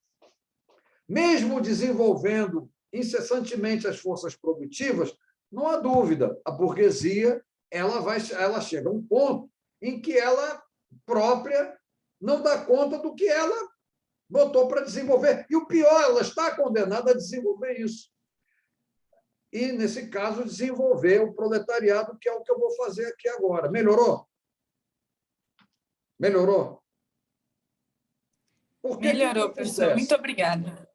mesmo desenvolvendo incessantemente as forças produtivas, não há dúvida, a burguesia ela chega a um ponto em que ela própria não dá conta do que ela botou para desenvolver. E o pior, ela está condenada a desenvolver isso. E, nesse caso, desenvolver o proletariado, que é o que eu vou fazer aqui agora. Melhorou? Melhorou? Melhorou, professor. Muito obrigada.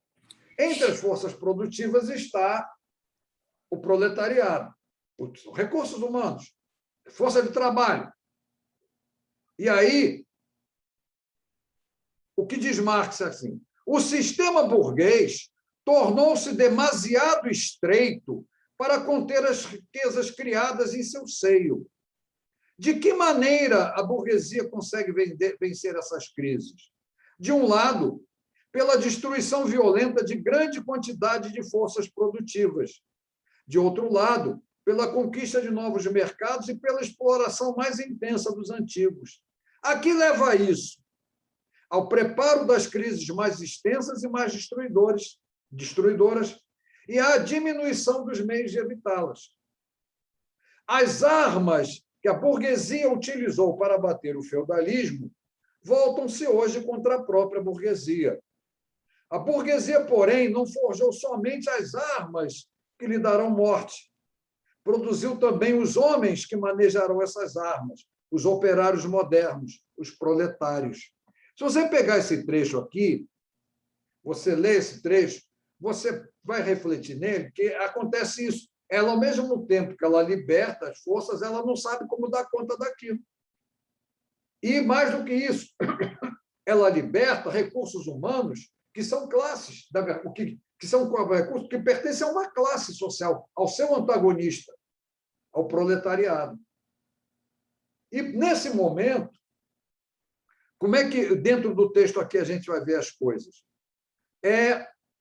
Entre as forças produtivas está o proletariado, os recursos humanos, força de trabalho. E aí, o que diz Marx é assim: o sistema burguês tornou-se demasiado estreito para conter as riquezas criadas em seu seio. De que maneira a burguesia consegue vencer essas crises? De um lado, pela destruição violenta de grande quantidade de forças produtivas. De outro lado, pela conquista de novos mercados e pela exploração mais intensa dos antigos. A que leva isso? Ao preparo das crises mais extensas e mais destruidoras e à diminuição dos meios de evitá-las. As armas que a burguesia utilizou para abater o feudalismo voltam-se hoje contra a própria burguesia. A burguesia, porém, não forjou somente as armas que lhe darão morte. Produziu também os homens que manejarão essas armas, os operários modernos, os proletários. Se você pegar esse trecho aqui, você lê esse trecho, você vai refletir nele, que acontece isso. Ela, ao mesmo tempo que ela liberta as forças, ela não sabe como dar conta daquilo. E, mais do que isso, ela liberta recursos humanos que são classes, que são recursos que pertencem a uma classe social, ao seu antagonista, ao proletariado. E, nesse momento, como é que, dentro do texto aqui, a gente vai ver as coisas?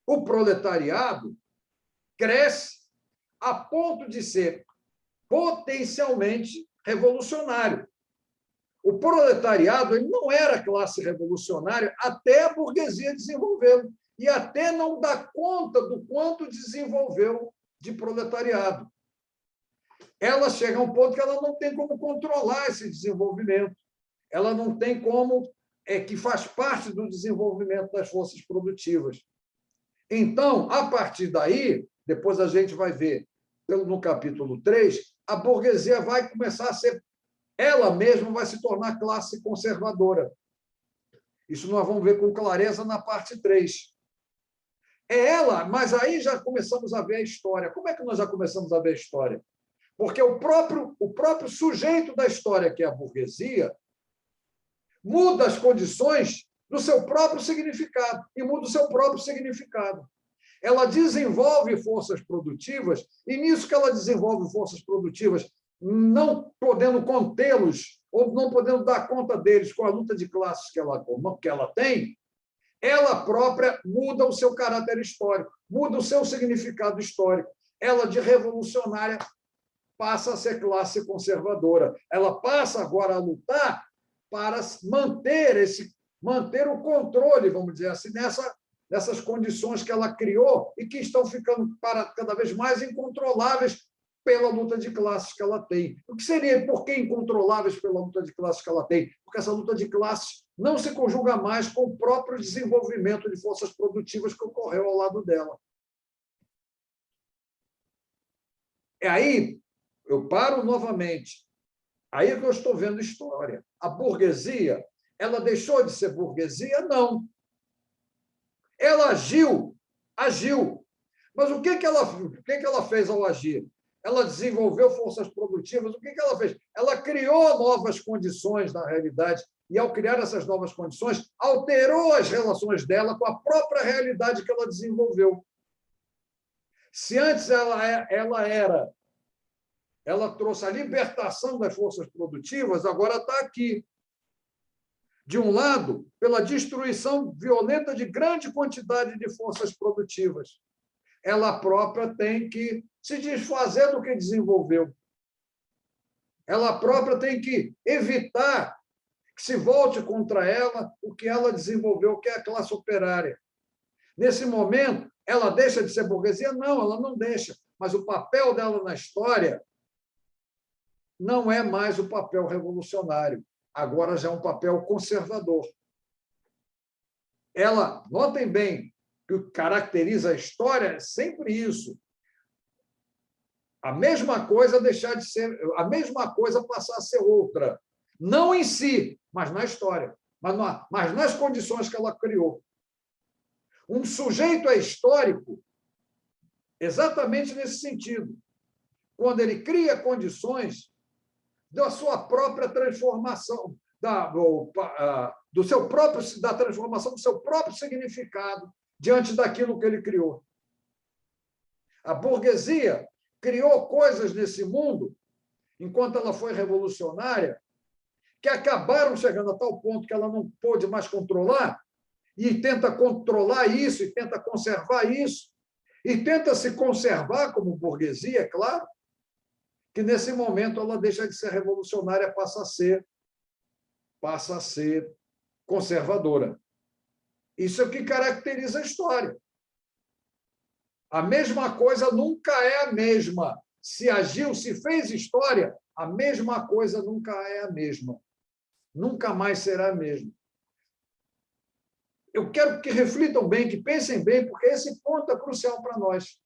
O proletariado, cresce a ponto de ser potencialmente revolucionário. O proletariado ele não era classe revolucionária até a burguesia desenvolvê-lo, e até não dá conta do quanto desenvolveu de proletariado. Ela chega a um ponto que ela não tem como controlar esse desenvolvimento, ela não tem como, que faz parte do desenvolvimento das forças produtivas. Então, a partir daí, depois a gente vai ver no capítulo 3, a burguesia vai começar a ser, ela mesma vai se tornar classe conservadora. Isso nós vamos ver com clareza na parte 3. É ela, mas aí já começamos a ver a história. Como é que nós já começamos a ver a história? Porque o próprio sujeito da história, que é a burguesia, muda as condições do seu próprio significado e muda o seu próprio significado. Ela desenvolve forças produtivas, e nisso que ela desenvolve forças produtivas, não podendo contê-los ou não podendo dar conta deles com a luta de classes que ela tem, ela própria muda o seu caráter histórico, muda o seu significado histórico. Ela, de revolucionária, passa a ser classe conservadora. Ela passa agora a lutar para manter o controle, vamos dizer assim, nessas condições que ela criou e que estão ficando cada vez mais incontroláveis pela luta de classes que ela tem. O que seria, por que incontroláveis pela luta de classes que ela tem? Porque essa luta de classes não se conjuga mais com o próprio desenvolvimento de forças produtivas que ocorreu ao lado dela. Aí, eu paro novamente. Aí é que eu estou vendo história. A burguesia, ela deixou de ser burguesia? Não. Ela agiu. Mas o que ela fez ao agir? Ela desenvolveu forças produtivas. O que ela fez? Ela criou novas condições na realidade, e, ao criar essas novas condições, alterou as relações dela com a própria realidade que ela desenvolveu. Se antes ela trouxe a libertação das forças produtivas, agora está aqui. De um lado, pela destruição violenta de grande quantidade de forças produtivas. Ela própria tem que se desfazer do que desenvolveu. Ela própria tem que evitar que se volte contra ela o que ela desenvolveu, que é a classe operária. Nesse momento, ela deixa de ser burguesia? Não, ela não deixa. Mas o papel dela na história não é mais o papel revolucionário. Agora já é um papel conservador. Notem bem, que o que caracteriza a história é sempre isso. A mesma coisa deixar de ser, a mesma coisa passar a ser outra. Não em si, mas na história, mas nas condições que ela criou. Um sujeito é histórico exatamente nesse sentido, quando ele cria condições da sua própria transformação, da transformação do seu próprio significado diante daquilo que ele criou. A burguesia criou coisas nesse mundo, enquanto ela foi revolucionária, que acabaram chegando a tal ponto que ela não pôde mais controlar, e tenta controlar isso, e tenta conservar isso, e tenta se conservar como burguesia, é claro, que nesse momento ela deixa de ser revolucionária, passa a ser conservadora. Isso é o que caracteriza a história. A mesma coisa nunca é a mesma. Se agiu, se fez história, a mesma coisa nunca é a mesma. Nunca mais será a mesma. Eu quero que reflitam bem, que pensem bem, porque esse ponto é crucial para nós.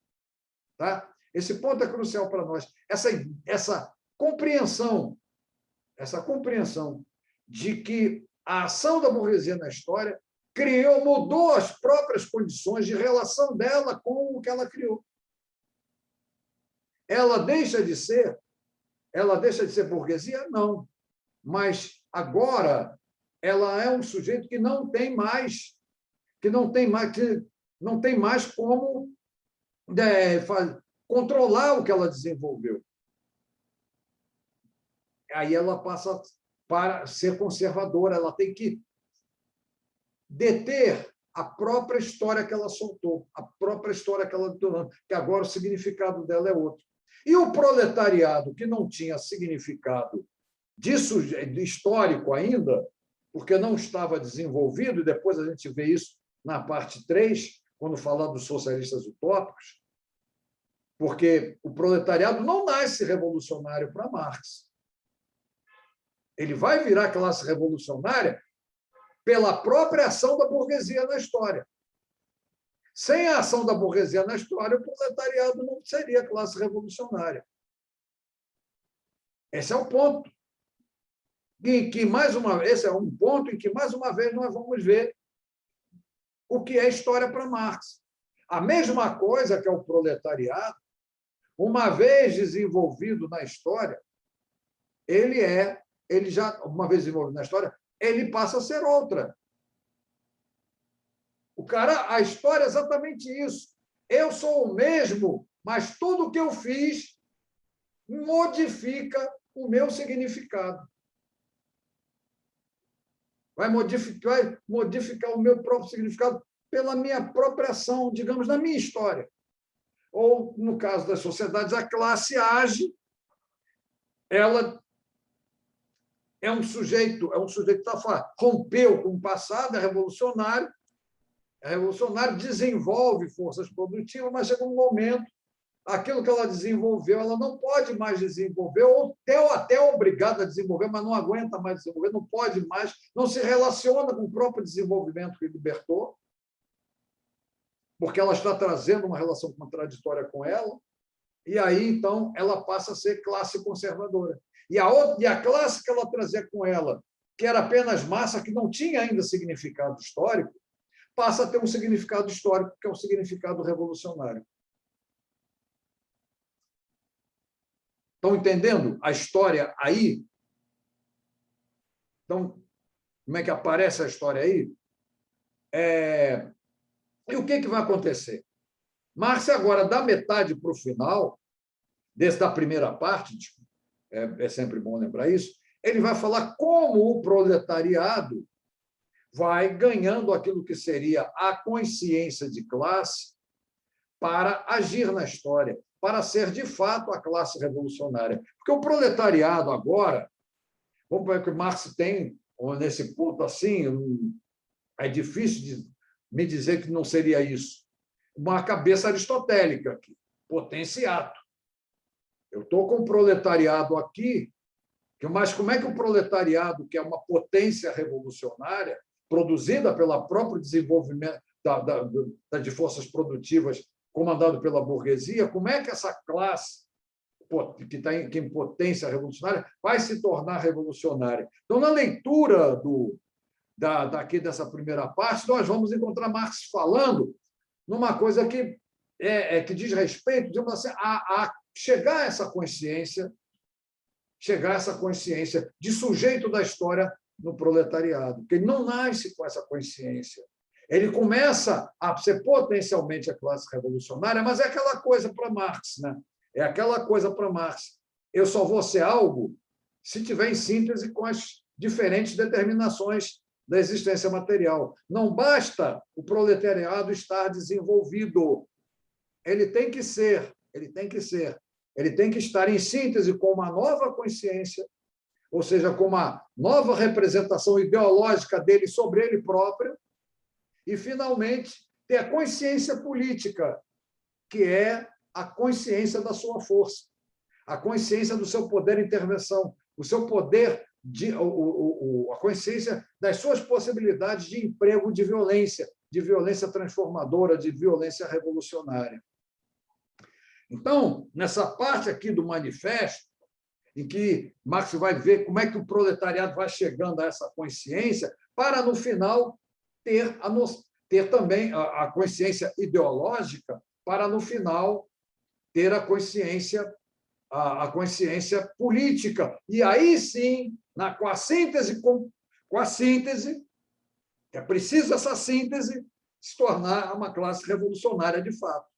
Tá? Esse ponto é crucial para nós. Essa compreensão de que a ação da burguesia na história mudou as próprias condições de relação dela com o que ela criou. Ela deixa de ser burguesia? Não. Mas agora ela é um sujeito que não tem mais como controlar o que ela desenvolveu. Aí ela passa para ser conservadora, ela tem que deter a própria história que ela soltou, a própria história que ela detonou, que agora o significado dela é outro. E o proletariado, que não tinha significado histórico ainda, porque não estava desenvolvido, e depois a gente vê isso na parte 3, quando fala dos socialistas utópicos, porque o proletariado não nasce revolucionário para Marx. Ele vai virar classe revolucionária pela própria ação da burguesia na história. Sem a ação da burguesia na história, o proletariado não seria classe revolucionária. Esse é o ponto. Esse é um ponto em que, mais uma vez, nós vamos ver o que é história para Marx. A mesma coisa que é o proletariado, uma vez desenvolvido na história, uma vez desenvolvido na história, ele passa a ser outra. A história é exatamente isso. Eu sou o mesmo, mas tudo o que eu fiz modifica o meu significado. Vai modificar o meu próprio significado pela minha própria ação, digamos, na minha história. Ou, no caso das sociedades, a classe age, ela é um sujeito que rompeu com o passado, é revolucionário, desenvolve forças produtivas, mas chega um momento, aquilo que ela desenvolveu, ela não pode mais desenvolver, ou até é obrigada a desenvolver, mas não aguenta mais desenvolver, não pode mais, não se relaciona com o próprio desenvolvimento que libertou, porque ela está trazendo uma relação contraditória com ela, e aí, então, ela passa a ser classe conservadora. E a classe que ela trazia com ela, que era apenas massa, que não tinha ainda significado histórico, passa a ter um significado histórico, que é o significado revolucionário. Estão entendendo a história aí? Então, como é que aparece a história aí? E o que vai acontecer? Marx, agora, da metade para o final, da primeira parte, é sempre bom lembrar isso, ele vai falar como o proletariado vai ganhando aquilo que seria a consciência de classe para agir na história, para ser, de fato, a classe revolucionária. Porque o proletariado agora, vamos ver que Marx tem, nesse ponto assim, é difícil de me dizer que não seria isso, uma cabeça aristotélica aqui, potenciato. Eu estou com o proletariado aqui, mas como é que o proletariado, que é uma potência revolucionária, produzida pelo próprio desenvolvimento de forças produtivas comandado pela burguesia, como é que essa classe que está em potência revolucionária vai se tornar revolucionária? Então, na leitura daqui dessa primeira parte, nós vamos encontrar Marx falando numa coisa que diz respeito, digamos assim, a chegar a essa consciência de sujeito da história no proletariado, porque ele não nasce com essa consciência. Ele começa a ser potencialmente a classe revolucionária, mas é aquela coisa para Marx, né? É aquela coisa para Marx. Eu só vou ser algo se tiver em síntese com as diferentes determinações da existência material. Não basta o proletariado estar desenvolvido. Ele tem que estar em síntese com uma nova consciência, ou seja, com uma nova representação ideológica dele sobre ele próprio, e, finalmente, ter a consciência política, que é a consciência da sua força, a consciência do seu poder de intervenção, o seu poder, a consciência das suas possibilidades de emprego de violência transformadora, de violência revolucionária. Então, nessa parte aqui do manifesto, em que Marx vai ver como é que o proletariado vai chegando a essa consciência, para, no final, ter também a consciência ideológica, para, no final, ter a consciência política. E aí sim, com a síntese, é preciso essa síntese se tornar uma classe revolucionária de fato.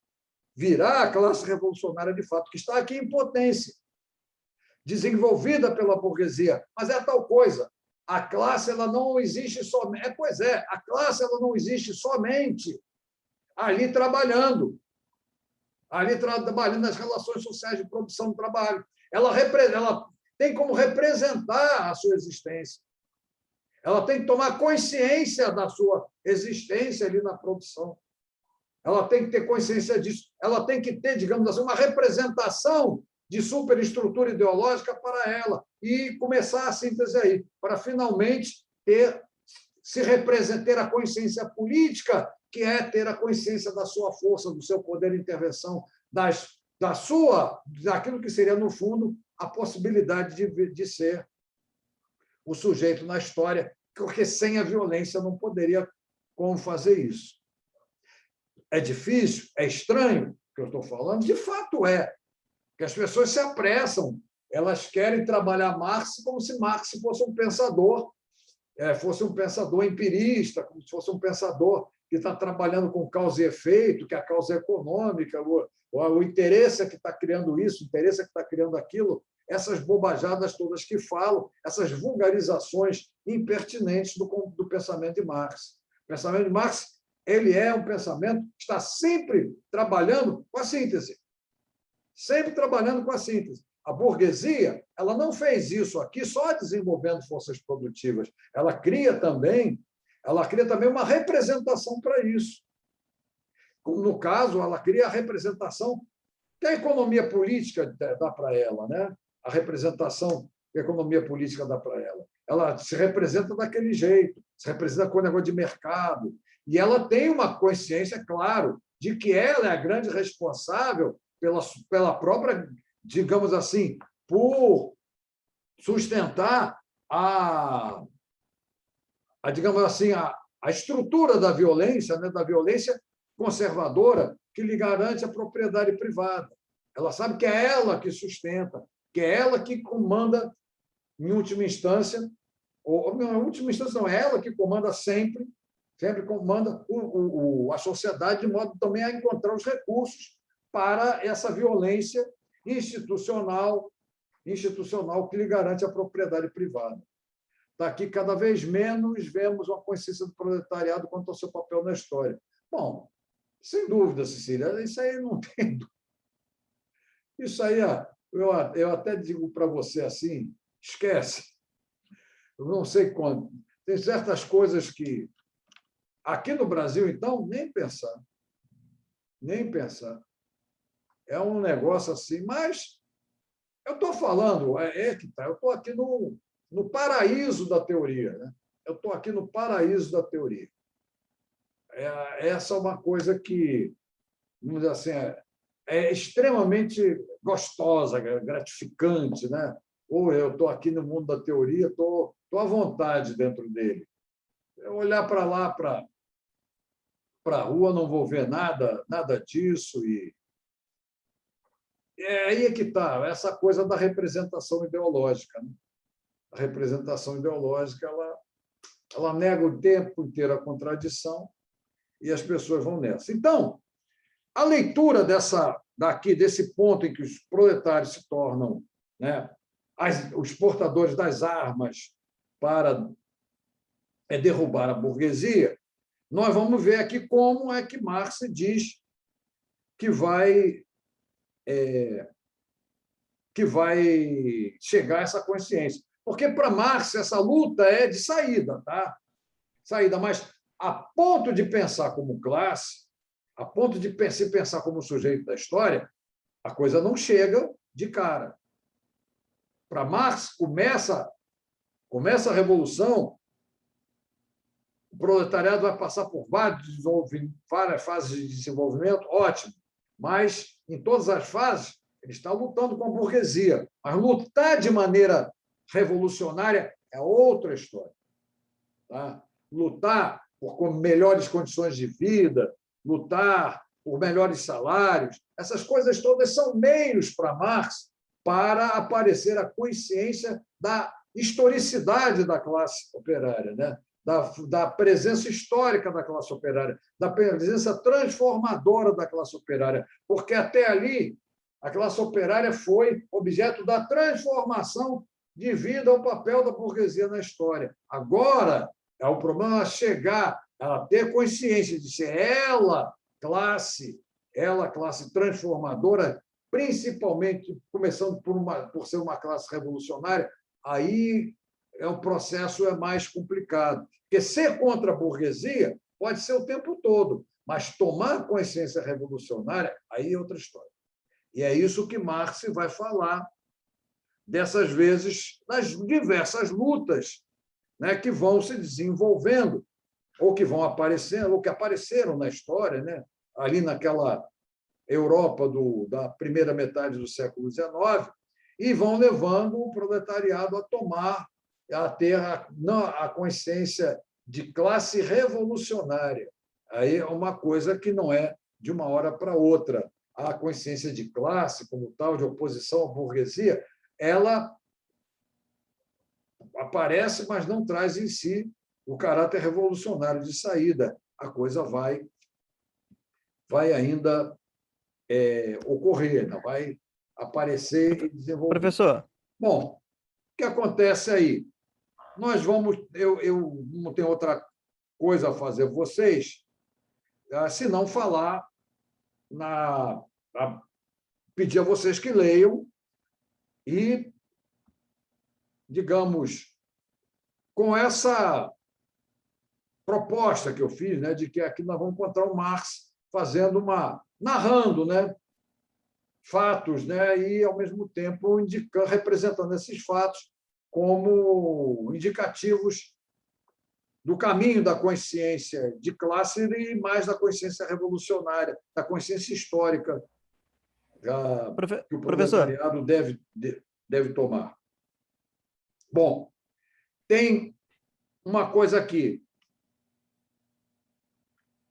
Virar a classe revolucionária de fato, que está aqui em potência, desenvolvida pela burguesia. Mas é tal coisa. A classe ela não existe somente. Pois é, a classe ela não existe somente ali trabalhando nas relações sociais de produção do trabalho. Ela tem como representar a sua existência. Ela tem que tomar consciência da sua existência ali na produção. Ela tem que ter consciência disso. Ela tem que ter, digamos assim, uma representação de superestrutura ideológica para ela e começar a síntese aí, para finalmente ter a consciência política, que é ter a consciência da sua força, do seu poder de intervenção, daquilo que seria, no fundo, a possibilidade de ser o sujeito na história, porque sem a violência não poderia como fazer isso. É difícil? É estranho o que eu estou falando? De fato é, porque as pessoas se apressam, elas querem trabalhar Marx como se Marx fosse um pensador empirista, como se fosse um pensador que está trabalhando com causa e efeito, que a causa é econômica, o interesse é que está criando isso, o interesse é que está criando aquilo, essas bobajadas todas que falam, essas vulgarizações impertinentes do pensamento de Marx. O pensamento de Marx ele é um pensamento que está sempre trabalhando com a síntese. Sempre trabalhando com a síntese. A burguesia ela não fez isso aqui só desenvolvendo forças produtivas. Ela cria também uma representação para isso. No caso, ela cria a representação que a economia política dá para ela, né? A representação que a economia política dá para ela. Ela se representa daquele jeito, se representa com o negócio de mercado. E ela tem uma consciência, claro, de que ela é a grande responsável pela própria, digamos assim, por sustentar digamos assim, a estrutura da violência, né, da violência conservadora que lhe garante a propriedade privada. Ela sabe que é ela que sustenta, que é ela que comanda, em última instância, ou em última instância não, é ela que comanda sempre comanda a sociedade, de modo também a encontrar os recursos para essa violência institucional que lhe garante a propriedade privada. Daqui, cada vez menos, vemos uma consciência do proletariado quanto ao seu papel na história. Bom, sem dúvida, Cecília, isso aí não tem dúvida. Isso aí, eu até digo para você assim, esquece. Eu não sei quando. Tem certas coisas que... Aqui no Brasil, então, nem pensar. Nem pensar. É um negócio assim, mas eu estou falando, que tá, eu estou aqui no paraíso da teoria. Né? Eu estou aqui no paraíso da teoria. Essa é uma coisa que, vamos dizer assim, é extremamente gostosa, gratificante. Né? Ou eu estou aqui no mundo da teoria, estou à vontade dentro dele. Eu olhar para lá, para a rua, não vou ver nada disso. E aí é que está, essa coisa da representação ideológica. Né? A representação ideológica ela nega o tempo inteiro a contradição e as pessoas vão nessa. Então, a leitura desse ponto em que os proletários se tornam, né, os portadores das armas para derrubar a burguesia, nós vamos ver aqui como é que Marx diz que vai chegar a essa consciência. Porque, para Marx, essa luta é de saída, tá? Saída, mas a ponto de pensar como classe, a ponto de se pensar como sujeito da história, a coisa não chega de cara. Para Marx, começa a revolução, o proletariado vai passar por várias fases de desenvolvimento, ótimo, mas, em todas as fases, ele está lutando com a burguesia. Mas lutar de maneira revolucionária é outra história. Tá? Lutar por melhores condições de vida, lutar por melhores salários, essas coisas todas são meios para Marx para aparecer a consciência da historicidade da classe operária, né? Da presença histórica da classe operária, da presença transformadora da classe operária, porque até ali a classe operária foi objeto da transformação devido ao papel da burguesia na história. Agora, é o problema chegar, ela ter consciência de ser classe transformadora, principalmente começando por ser uma classe revolucionária, aí o processo é mais complicado. Porque ser contra a burguesia pode ser o tempo todo, mas tomar consciência revolucionária, aí é outra história. E é isso que Marx vai falar dessas vezes, nas diversas lutas, né, que vão se desenvolvendo, ou que vão aparecendo, ou que apareceram na história, né, ali naquela Europa da primeira metade do século XIX, e vão levando o proletariado a ter a consciência de classe revolucionária. Aí é uma coisa que não é de uma hora para outra. A consciência de classe, como tal, de oposição à burguesia, ela aparece, mas não traz em si o caráter revolucionário de saída. A coisa vai ainda ocorrer, não vai aparecer e desenvolver. Professor. Bom, o que acontece aí? Eu não tenho outra coisa a fazer vocês, se não falar pedir a vocês que leiam e, digamos, com essa proposta que eu fiz, né, de que aqui nós vamos encontrar o Marx narrando, né, fatos, né, e, ao mesmo tempo, representando esses fatos como indicativos do caminho da consciência de classe e mais da consciência revolucionária, da consciência histórica que o proletariado deve tomar. Bom, tem uma coisa aqui.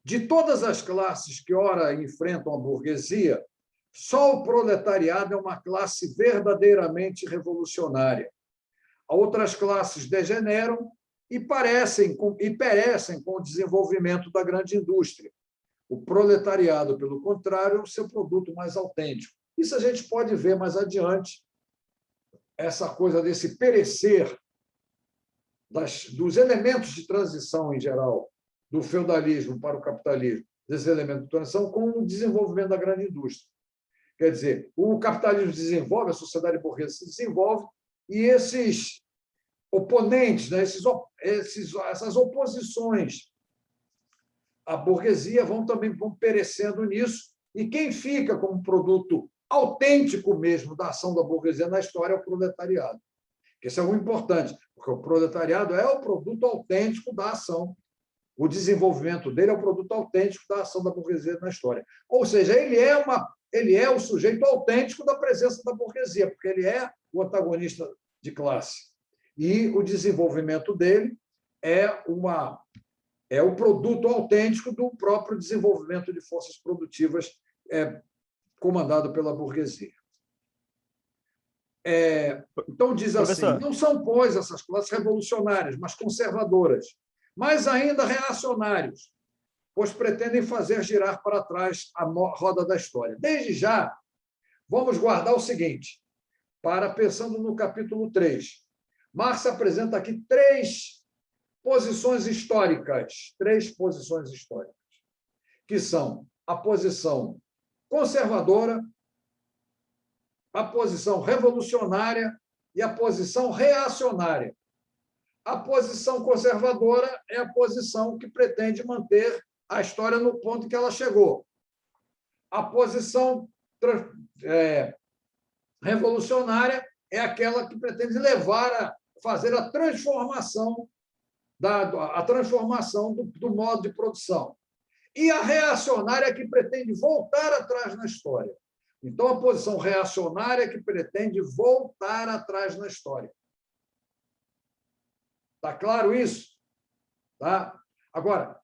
De todas as classes que ora enfrentam a burguesia, só o proletariado é uma classe verdadeiramente revolucionária. Outras classes degeneram e perecem com o desenvolvimento da grande indústria. O proletariado, pelo contrário, é o seu produto mais autêntico. Isso a gente pode ver mais adiante, essa coisa desse perecer dos elementos de transição em geral, do feudalismo para o capitalismo, desses elementos de transição, com o desenvolvimento da grande indústria. Quer dizer, o capitalismo desenvolve, a sociedade burguesa se desenvolve, e esses oponentes, né, essas oposições à burguesia vão perecendo nisso, e quem fica como produto autêntico mesmo da ação da burguesia na história é o proletariado. Isso é muito importante, porque o proletariado é o produto autêntico da ação. O desenvolvimento dele é o produto autêntico da ação da burguesia na história. Ou seja, ele é o sujeito autêntico da presença da burguesia, porque ele é o antagonista de classe. E o desenvolvimento dele é o produto autêntico do próprio desenvolvimento de forças produtivas comandado pela burguesia. Então, diz assim, Professor. não são, pois, essas classes revolucionárias, mas conservadoras, mas ainda reacionários, pois pretendem fazer girar para trás a roda da história. Desde já, vamos guardar o seguinte, pensando no capítulo 3. Marx apresenta aqui três posições históricas, que são a posição conservadora, a posição revolucionária e a posição reacionária. A posição conservadora é a posição que pretende manter a história no ponto que ela chegou. A posição revolucionária é aquela que pretende fazer a transformação do modo de produção. E a reacionária é que pretende voltar atrás na história. Então, a posição reacionária é que pretende voltar atrás na história. Está claro isso? Tá? Agora,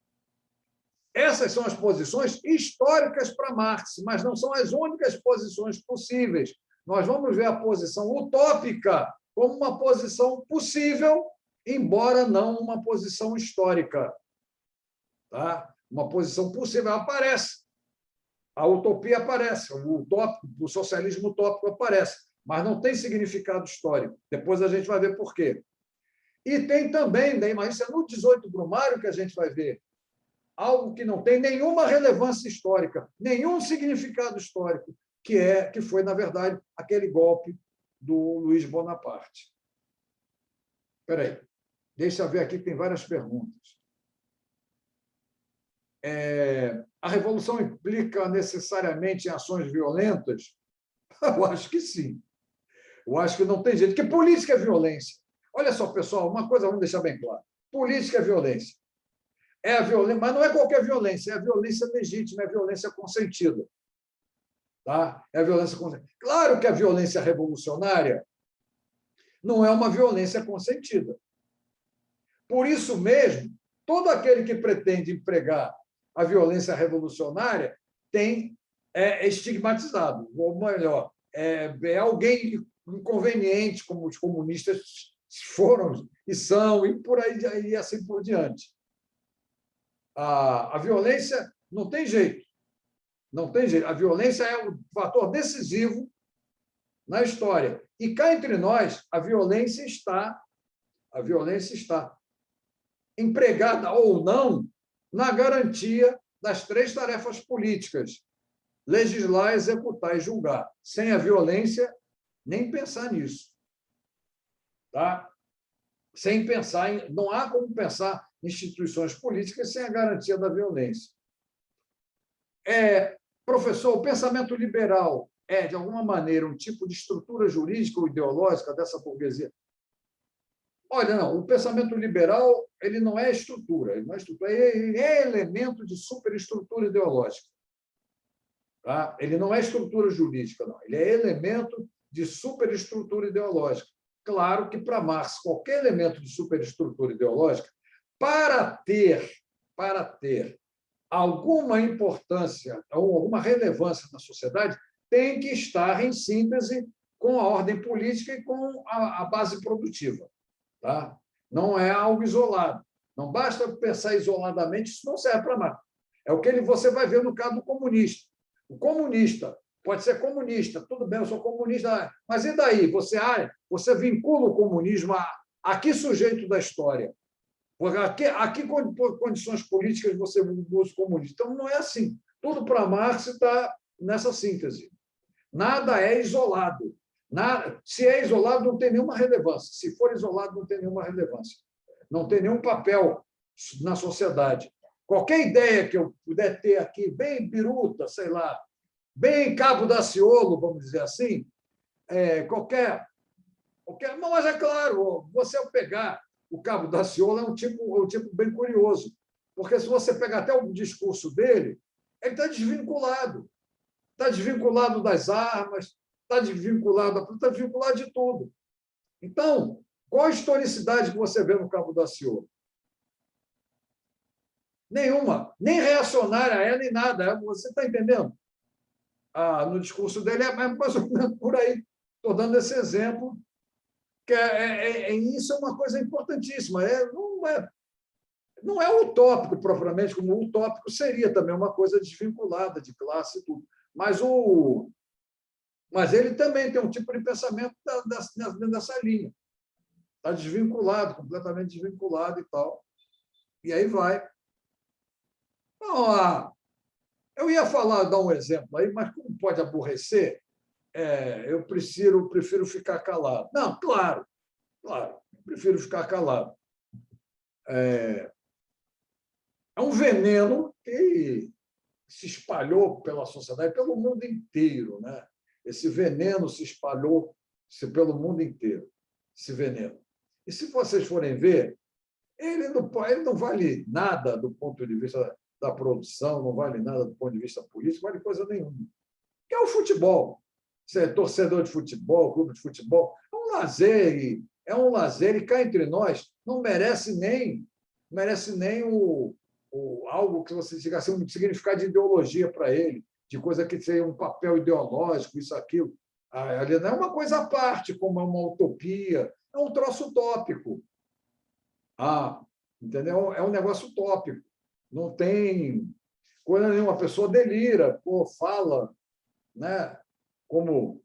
essas são as posições históricas para Marx, mas não são as únicas posições possíveis. Nós vamos ver a posição utópica como uma posição possível, embora não uma posição histórica. Tá? Uma posição possível aparece. A utopia aparece, o socialismo utópico aparece, mas não tem significado histórico. Depois a gente vai ver por quê. E tem também, mas isso é no 18 Brumário que a gente vai ver, algo que não tem nenhuma relevância histórica, nenhum significado histórico, que foi, na verdade, aquele golpe do Luiz Bonaparte. Espera aí, deixa eu ver aqui, tem várias perguntas. A revolução implica necessariamente em ações violentas? Eu acho que sim. Eu acho que não tem jeito, porque política é violência. Olha só, pessoal, uma coisa vamos deixar bem claro. Política é violência. É a violência, mas não é qualquer violência, é a violência legítima, é a violência consentida. Tá? É a violência consentida. Claro que a violência revolucionária não é uma violência consentida. Por isso mesmo, todo aquele que pretende empregar a violência revolucionária é estigmatizado, ou melhor, é alguém inconveniente, como os comunistas foram e são, e por aí e assim por diante. A violência não tem jeito. Não tem jeito. A violência é um fator decisivo na história. E cá entre nós, a violência está empregada ou não na garantia das 3 tarefas políticas: legislar, executar e julgar. Sem a violência, nem pensar nisso. Tá? Sem pensar não há como pensar em instituições políticas sem a garantia da violência. Professor, o pensamento liberal é, de alguma maneira, um tipo de estrutura jurídica ou ideológica dessa burguesia? Olha, não, o pensamento liberal ele não é estrutura, ele é elemento de superestrutura ideológica. Tá? Ele não é estrutura jurídica, não. Ele é elemento de superestrutura ideológica. Claro que, para Marx, qualquer elemento de superestrutura ideológica, para ter alguma importância ou alguma relevância na sociedade, tem que estar em síntese com a ordem política e com a base produtiva. Tá? Não é algo isolado. Não basta pensar isoladamente, isso não serve para nada. É o que você vai ver no caso do comunista. O comunista pode ser comunista, tudo bem, eu sou comunista, mas e daí? Você vincula o comunismo a que sujeito da história? A que condições políticas você usa o comunismo? Então, não é assim. Tudo para Marx está nessa síntese. Nada é isolado. Se é isolado, não tem nenhuma relevância. Se for isolado, não tem nenhuma relevância. Não tem nenhum papel na sociedade. Qualquer ideia que eu puder ter aqui, bem biruta, sei lá, bem Cabo Daciolo, vamos dizer assim, qualquer. Mas é claro, você ao pegar o Cabo Daciolo é um tipo bem curioso, porque se você pegar até o discurso dele, ele está desvinculado. Está desvinculado das armas, está desvinculado de tudo. Então, qual a historicidade que você vê no Cabo Daciolo? Nenhuma. Nem reacionária nem nada. Você está entendendo? No discurso dele é mais ou menos por aí. Estou dando esse exemplo, que isso é uma coisa importantíssima. Não é utópico, propriamente, como utópico seria também uma coisa desvinculada de classe e tudo. Mas ele também tem um tipo de pensamento dessa linha. Está desvinculado, completamente desvinculado e tal. E aí vai. Não, eu ia dar um exemplo aí, mas como pode aborrecer, eu prefiro ficar calado. Não, claro, prefiro ficar calado. É um veneno que se espalhou pela sociedade, pelo mundo inteiro, né? Esse veneno se espalhou pelo mundo inteiro, esse veneno. E se vocês forem ver, ele não vale nada do ponto de vista da produção, não vale nada do ponto de vista político, não vale coisa nenhuma. Que é o futebol. Você é torcedor de futebol, clube de futebol, é um lazer e cá entre nós não merece nem algo que você diga assim, um significado de ideologia para ele, de coisa que seja um papel ideológico, isso, aquilo. Ali não é uma coisa à parte, como é uma utopia, é um troço utópico. Entendeu? É um negócio utópico. Não tem coisa nenhuma. A pessoa delira, fala, né? Como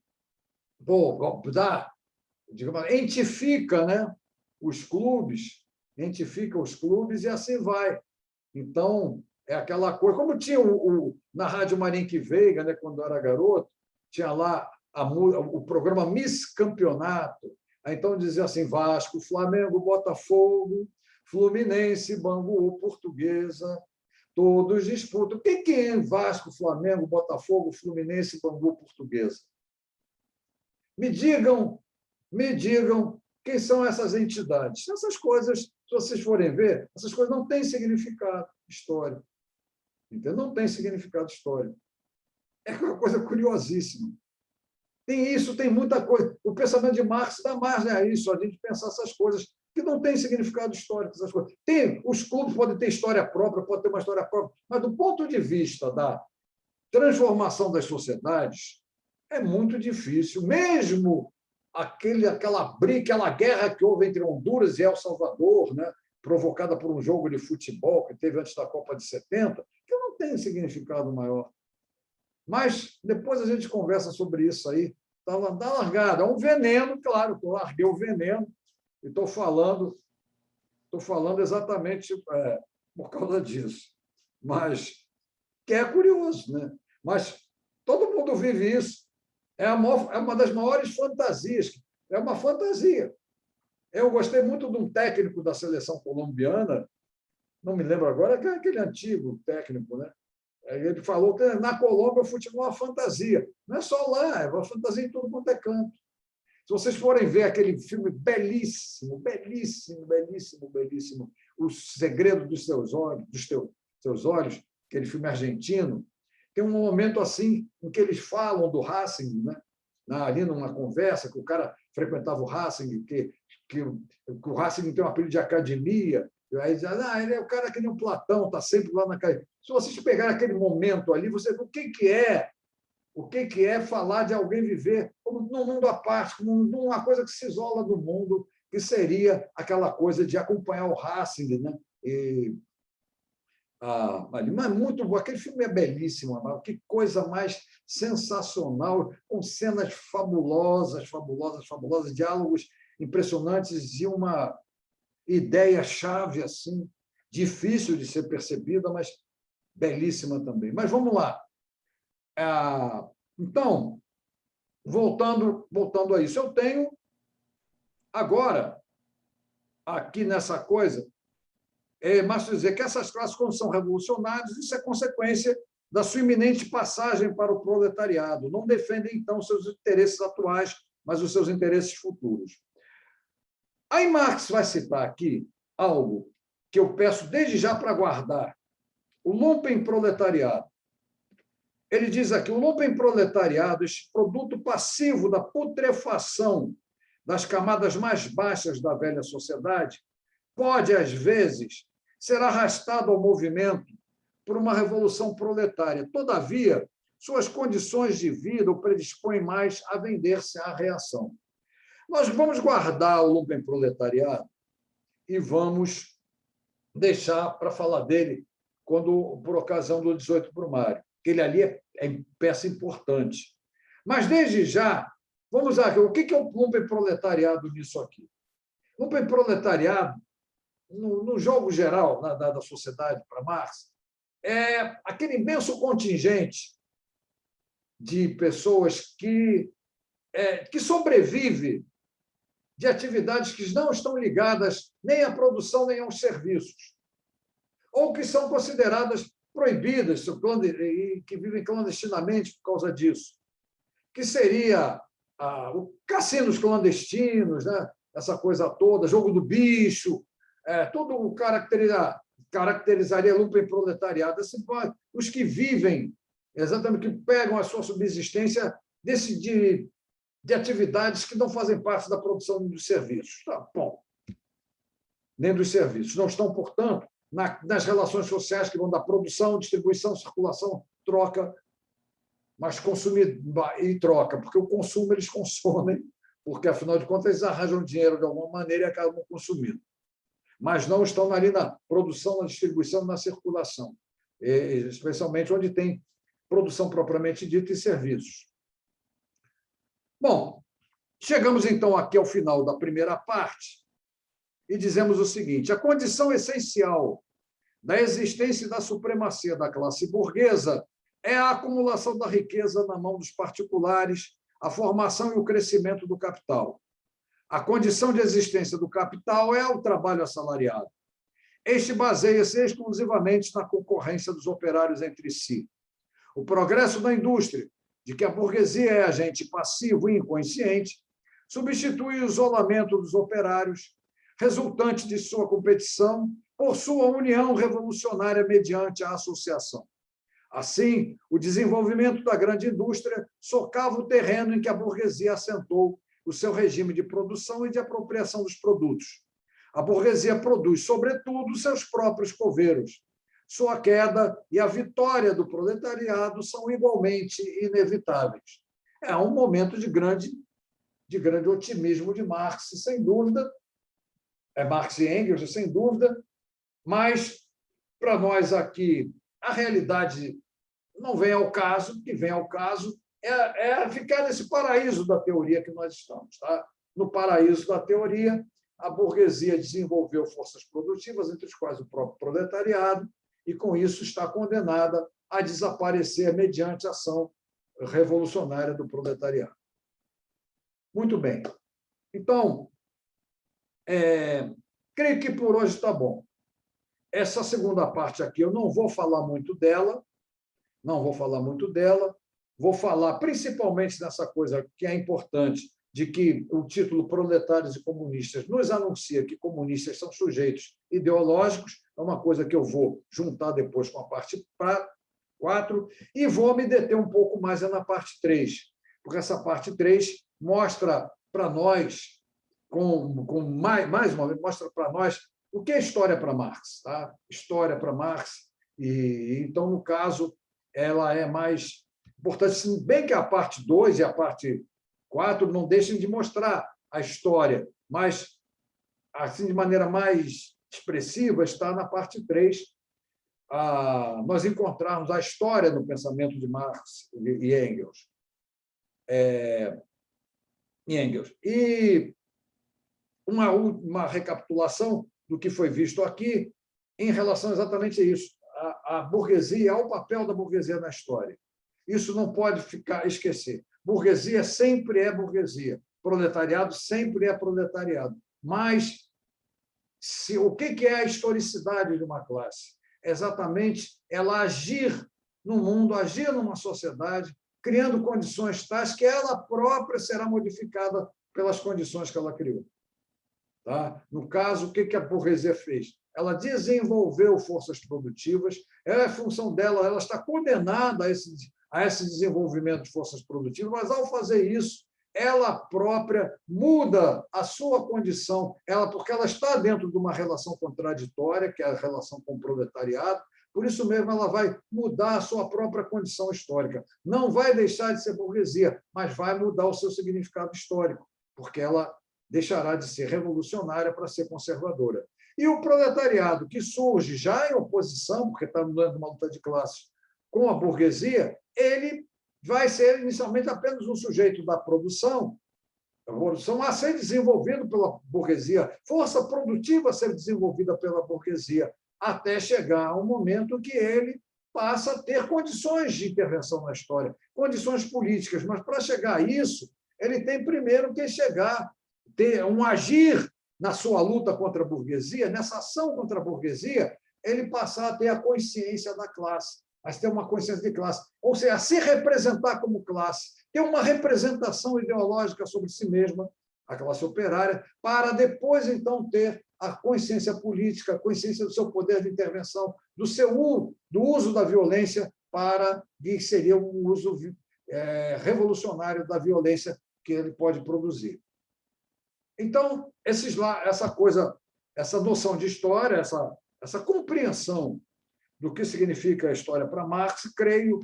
digamos, entifica, né, identifica os clubes e assim vai. Então, é aquela coisa. Como tinha na Rádio Marinque Veiga, né, quando eu era garoto, tinha lá o programa Miss Campeonato. Aí, então dizia assim: Vasco, Flamengo, Botafogo, Fluminense, Bangu, Portuguesa, todos disputam. Quem que é Vasco, Flamengo, Botafogo, Fluminense, Bangu, Portuguesa? Me digam quem são essas entidades. Essas coisas, se vocês forem ver, essas coisas não têm significado histórico. Entendeu? Não tem significado histórico. É uma coisa curiosíssima. Tem isso, tem muita coisa. O pensamento de Marx dá margem a isso, a gente pensar essas coisas que não têm significado histórico. Essas coisas. Os clubes podem ter história própria, podem ter uma história própria, mas do ponto de vista da transformação das sociedades, é muito difícil. Mesmo aquela guerra que houve entre Honduras e El Salvador, né, provocada por um jogo de futebol que teve antes da Copa de 70, que não tem significado maior. Mas depois a gente conversa sobre isso aí. Está largado. É um veneno, claro, eu larguei o veneno e estou falando exatamente por causa disso. Mas que é curioso, né? Mas todo mundo vive isso. É uma das maiores fantasias. É uma fantasia. Eu gostei muito de um técnico da seleção colombiana, não me lembro agora, que é aquele antigo técnico, né? Ele falou que na Colômbia o futebol é uma fantasia. Não é só lá, é uma fantasia em tudo quanto é canto. Se vocês forem ver aquele filme belíssimo, belíssimo, belíssimo, belíssimo, O Segredo dos Seus Olhos, aquele filme argentino, tem um momento assim em que eles falam do Racing, né? Ali numa conversa, que o cara frequentava o Racing, que o Racing tem um apelido de academia. Aí diz: ele é o cara que nem o Platão, está sempre lá na academia. Se vocês pegarem aquele momento ali, você vê o que é falar de alguém viver como num mundo à parte, como uma coisa que se isola do mundo, que seria aquela coisa de acompanhar o Racing, né? Mas muito bom. Aquele filme é belíssimo, Amaro. Que coisa mais sensacional, com cenas fabulosas, fabulosas, fabulosas, diálogos impressionantes e uma ideia-chave assim, difícil de ser percebida, mas belíssima também. Mas vamos lá. Então, voltando a isso, eu tenho agora, aqui nessa coisa, mas dizer que essas classes, quando são revolucionárias, isso é consequência da sua iminente passagem para o proletariado. Não defendem, então, seus interesses atuais, mas os seus interesses futuros. Aí Marx vai citar aqui algo que eu peço desde já para guardar: o lumpenproletariado. Ele diz aqui: o lumpenproletariado, este produto passivo da putrefação das camadas mais baixas da velha sociedade, pode, às vezes, ser arrastado ao movimento por uma revolução proletária. Todavia, suas condições de vida o predispõem mais a vender-se à reação. Nós vamos guardar o lumpenproletariado e vamos deixar para falar dele por ocasião do 18 Brumário, que ele ali é peça importante. Mas, desde já, vamos ver o que é o lumpenproletariado nisso aqui. O lumpenproletariado, no jogo geral da sociedade, para Marx, é aquele imenso contingente de pessoas que sobrevive de atividades que não estão ligadas nem à produção nem aos serviços, ou que são consideradas proibidas e que vivem clandestinamente por causa disso, que seria cassinos clandestinos, né? Essa coisa toda, jogo do bicho, tudo caracterizaria lumpenproletariado. Os que vivem, exatamente, que pegam a sua subsistência de atividades que não fazem parte da produção dos serviços. Tá bom. Nem dos serviços. Não estão, portanto, nas relações sociais que vão da produção, distribuição, circulação, troca, mas consumir e troca, porque o consumo eles consomem, porque, afinal de contas, eles arranjam dinheiro de alguma maneira e acabam consumindo. Mas não estão ali na produção, na distribuição, na circulação, especialmente onde tem produção propriamente dita e serviços. Bom, Chegamos, então, aqui ao final da primeira parte e dizemos o seguinte: a condição essencial da existência e da supremacia da classe burguesa é a acumulação da riqueza na mão dos particulares, a formação e o crescimento do capital. A condição de existência do capital é o trabalho assalariado. Este baseia-se exclusivamente na concorrência dos operários entre si. O progresso da indústria, de que a burguesia é agente passivo e inconsciente, substitui o isolamento dos operários, resultante de sua competição, por sua união revolucionária mediante a associação. Assim, o desenvolvimento da grande indústria socava o terreno em que a burguesia assentou o seu regime de produção e de apropriação dos produtos. A burguesia produz, sobretudo, seus próprios coveiros. Sua queda e a vitória do proletariado são igualmente inevitáveis. É um momento de grande otimismo de Marx, sem dúvida. É Marx e Engels, sem dúvida, mas, para nós aqui, a realidade não vem ao caso. O que vem ao caso é ficar nesse paraíso da teoria que nós estamos. Tá? No paraíso da teoria, a burguesia desenvolveu forças produtivas, entre as quais o próprio proletariado, e, com isso, está condenada a desaparecer mediante a ação revolucionária do proletariado. Muito bem. Então, creio que por hoje está bom. Essa segunda parte aqui eu não vou falar muito dela, vou falar principalmente nessa coisa que é importante, de que o título Proletários e Comunistas nos anuncia que comunistas são sujeitos ideológicos, é uma coisa que eu vou juntar depois com a parte 4, e vou me deter um pouco mais na parte 3, porque essa parte 3 mostra para nós, mais uma vez, mostra para nós o que é história para Marx. Tá? História para Marx, e então, no caso, ela é mais importante, se bem que a parte 2 e a parte 4 não deixem de mostrar a história, mas, assim, de maneira mais expressiva, está na parte 3, nós encontrarmos a história no pensamento de Marx e Engels. E uma recapitulação do que foi visto aqui em relação exatamente a isso, a burguesia, ao papel da burguesia na história. Isso não pode esquecer. Burguesia sempre é burguesia, proletariado sempre é proletariado. Mas o que é a historicidade de uma classe? É exatamente ela agir no mundo, agir numa sociedade, criando condições tais que ela própria será modificada pelas condições que ela criou. Tá? No caso, o que a burguesia fez? Ela desenvolveu forças produtivas, é função dela, ela está condenada a esse desenvolvimento de forças produtivas, mas, ao fazer isso, ela própria muda a sua condição, porque ela está dentro de uma relação contraditória, que é a relação com o proletariado, por isso mesmo ela vai mudar a sua própria condição histórica. Não vai deixar de ser burguesia, mas vai mudar o seu significado histórico, porque ela deixará de ser revolucionária para ser conservadora. E o proletariado, que surge já em oposição, porque está numa luta de classes com a burguesia, ele vai ser inicialmente apenas um sujeito da produção, a ser desenvolvido pela burguesia, força produtiva a ser desenvolvida pela burguesia, até chegar a um momento que ele passa a ter condições de intervenção na história, condições políticas, mas, para chegar a isso, ele tem primeiro que ter um agir na sua luta contra a burguesia, nessa ação contra a burguesia, ele passar a ter a consciência da classe, mas ter uma consciência de classe, ou seja, a se representar como classe, ter uma representação ideológica sobre si mesma, a classe operária, para depois, então, ter a consciência política, a consciência do seu poder de intervenção, do uso da violência que seria um uso revolucionário da violência que ele pode produzir. Então, essa noção de história, essa compreensão do que significa a história para Marx, creio,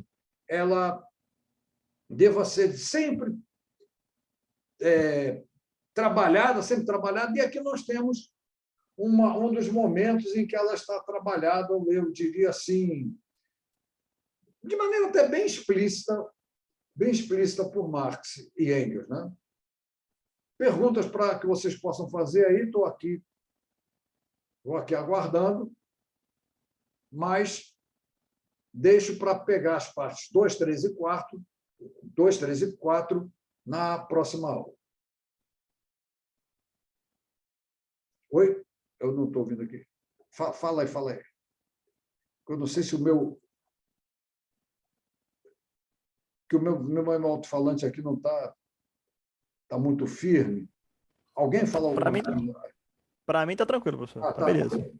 ela deva ser sempre trabalhada, e aqui nós temos um dos momentos em que ela está trabalhada, eu diria assim, de maneira até bem explícita por Marx e Engels, né? Perguntas para que vocês possam fazer aí, estou aqui aguardando, mas deixo para pegar as partes 2, 3 e 4, 2, 3 e 4 na próxima aula. Oi? Eu não estou ouvindo aqui. Fala aí. Eu não sei se o meu alto-falante aqui não está muito firme. Alguém fala alguma coisa? Para mim está tranquilo, professor. Ah, tá beleza.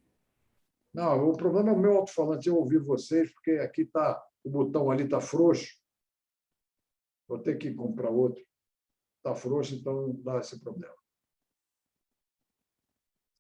Não, o problema é o meu alto-falante, eu ouvir vocês, porque aqui o botão ali está frouxo. Vou ter que comprar outro. Está frouxo, então dá esse problema.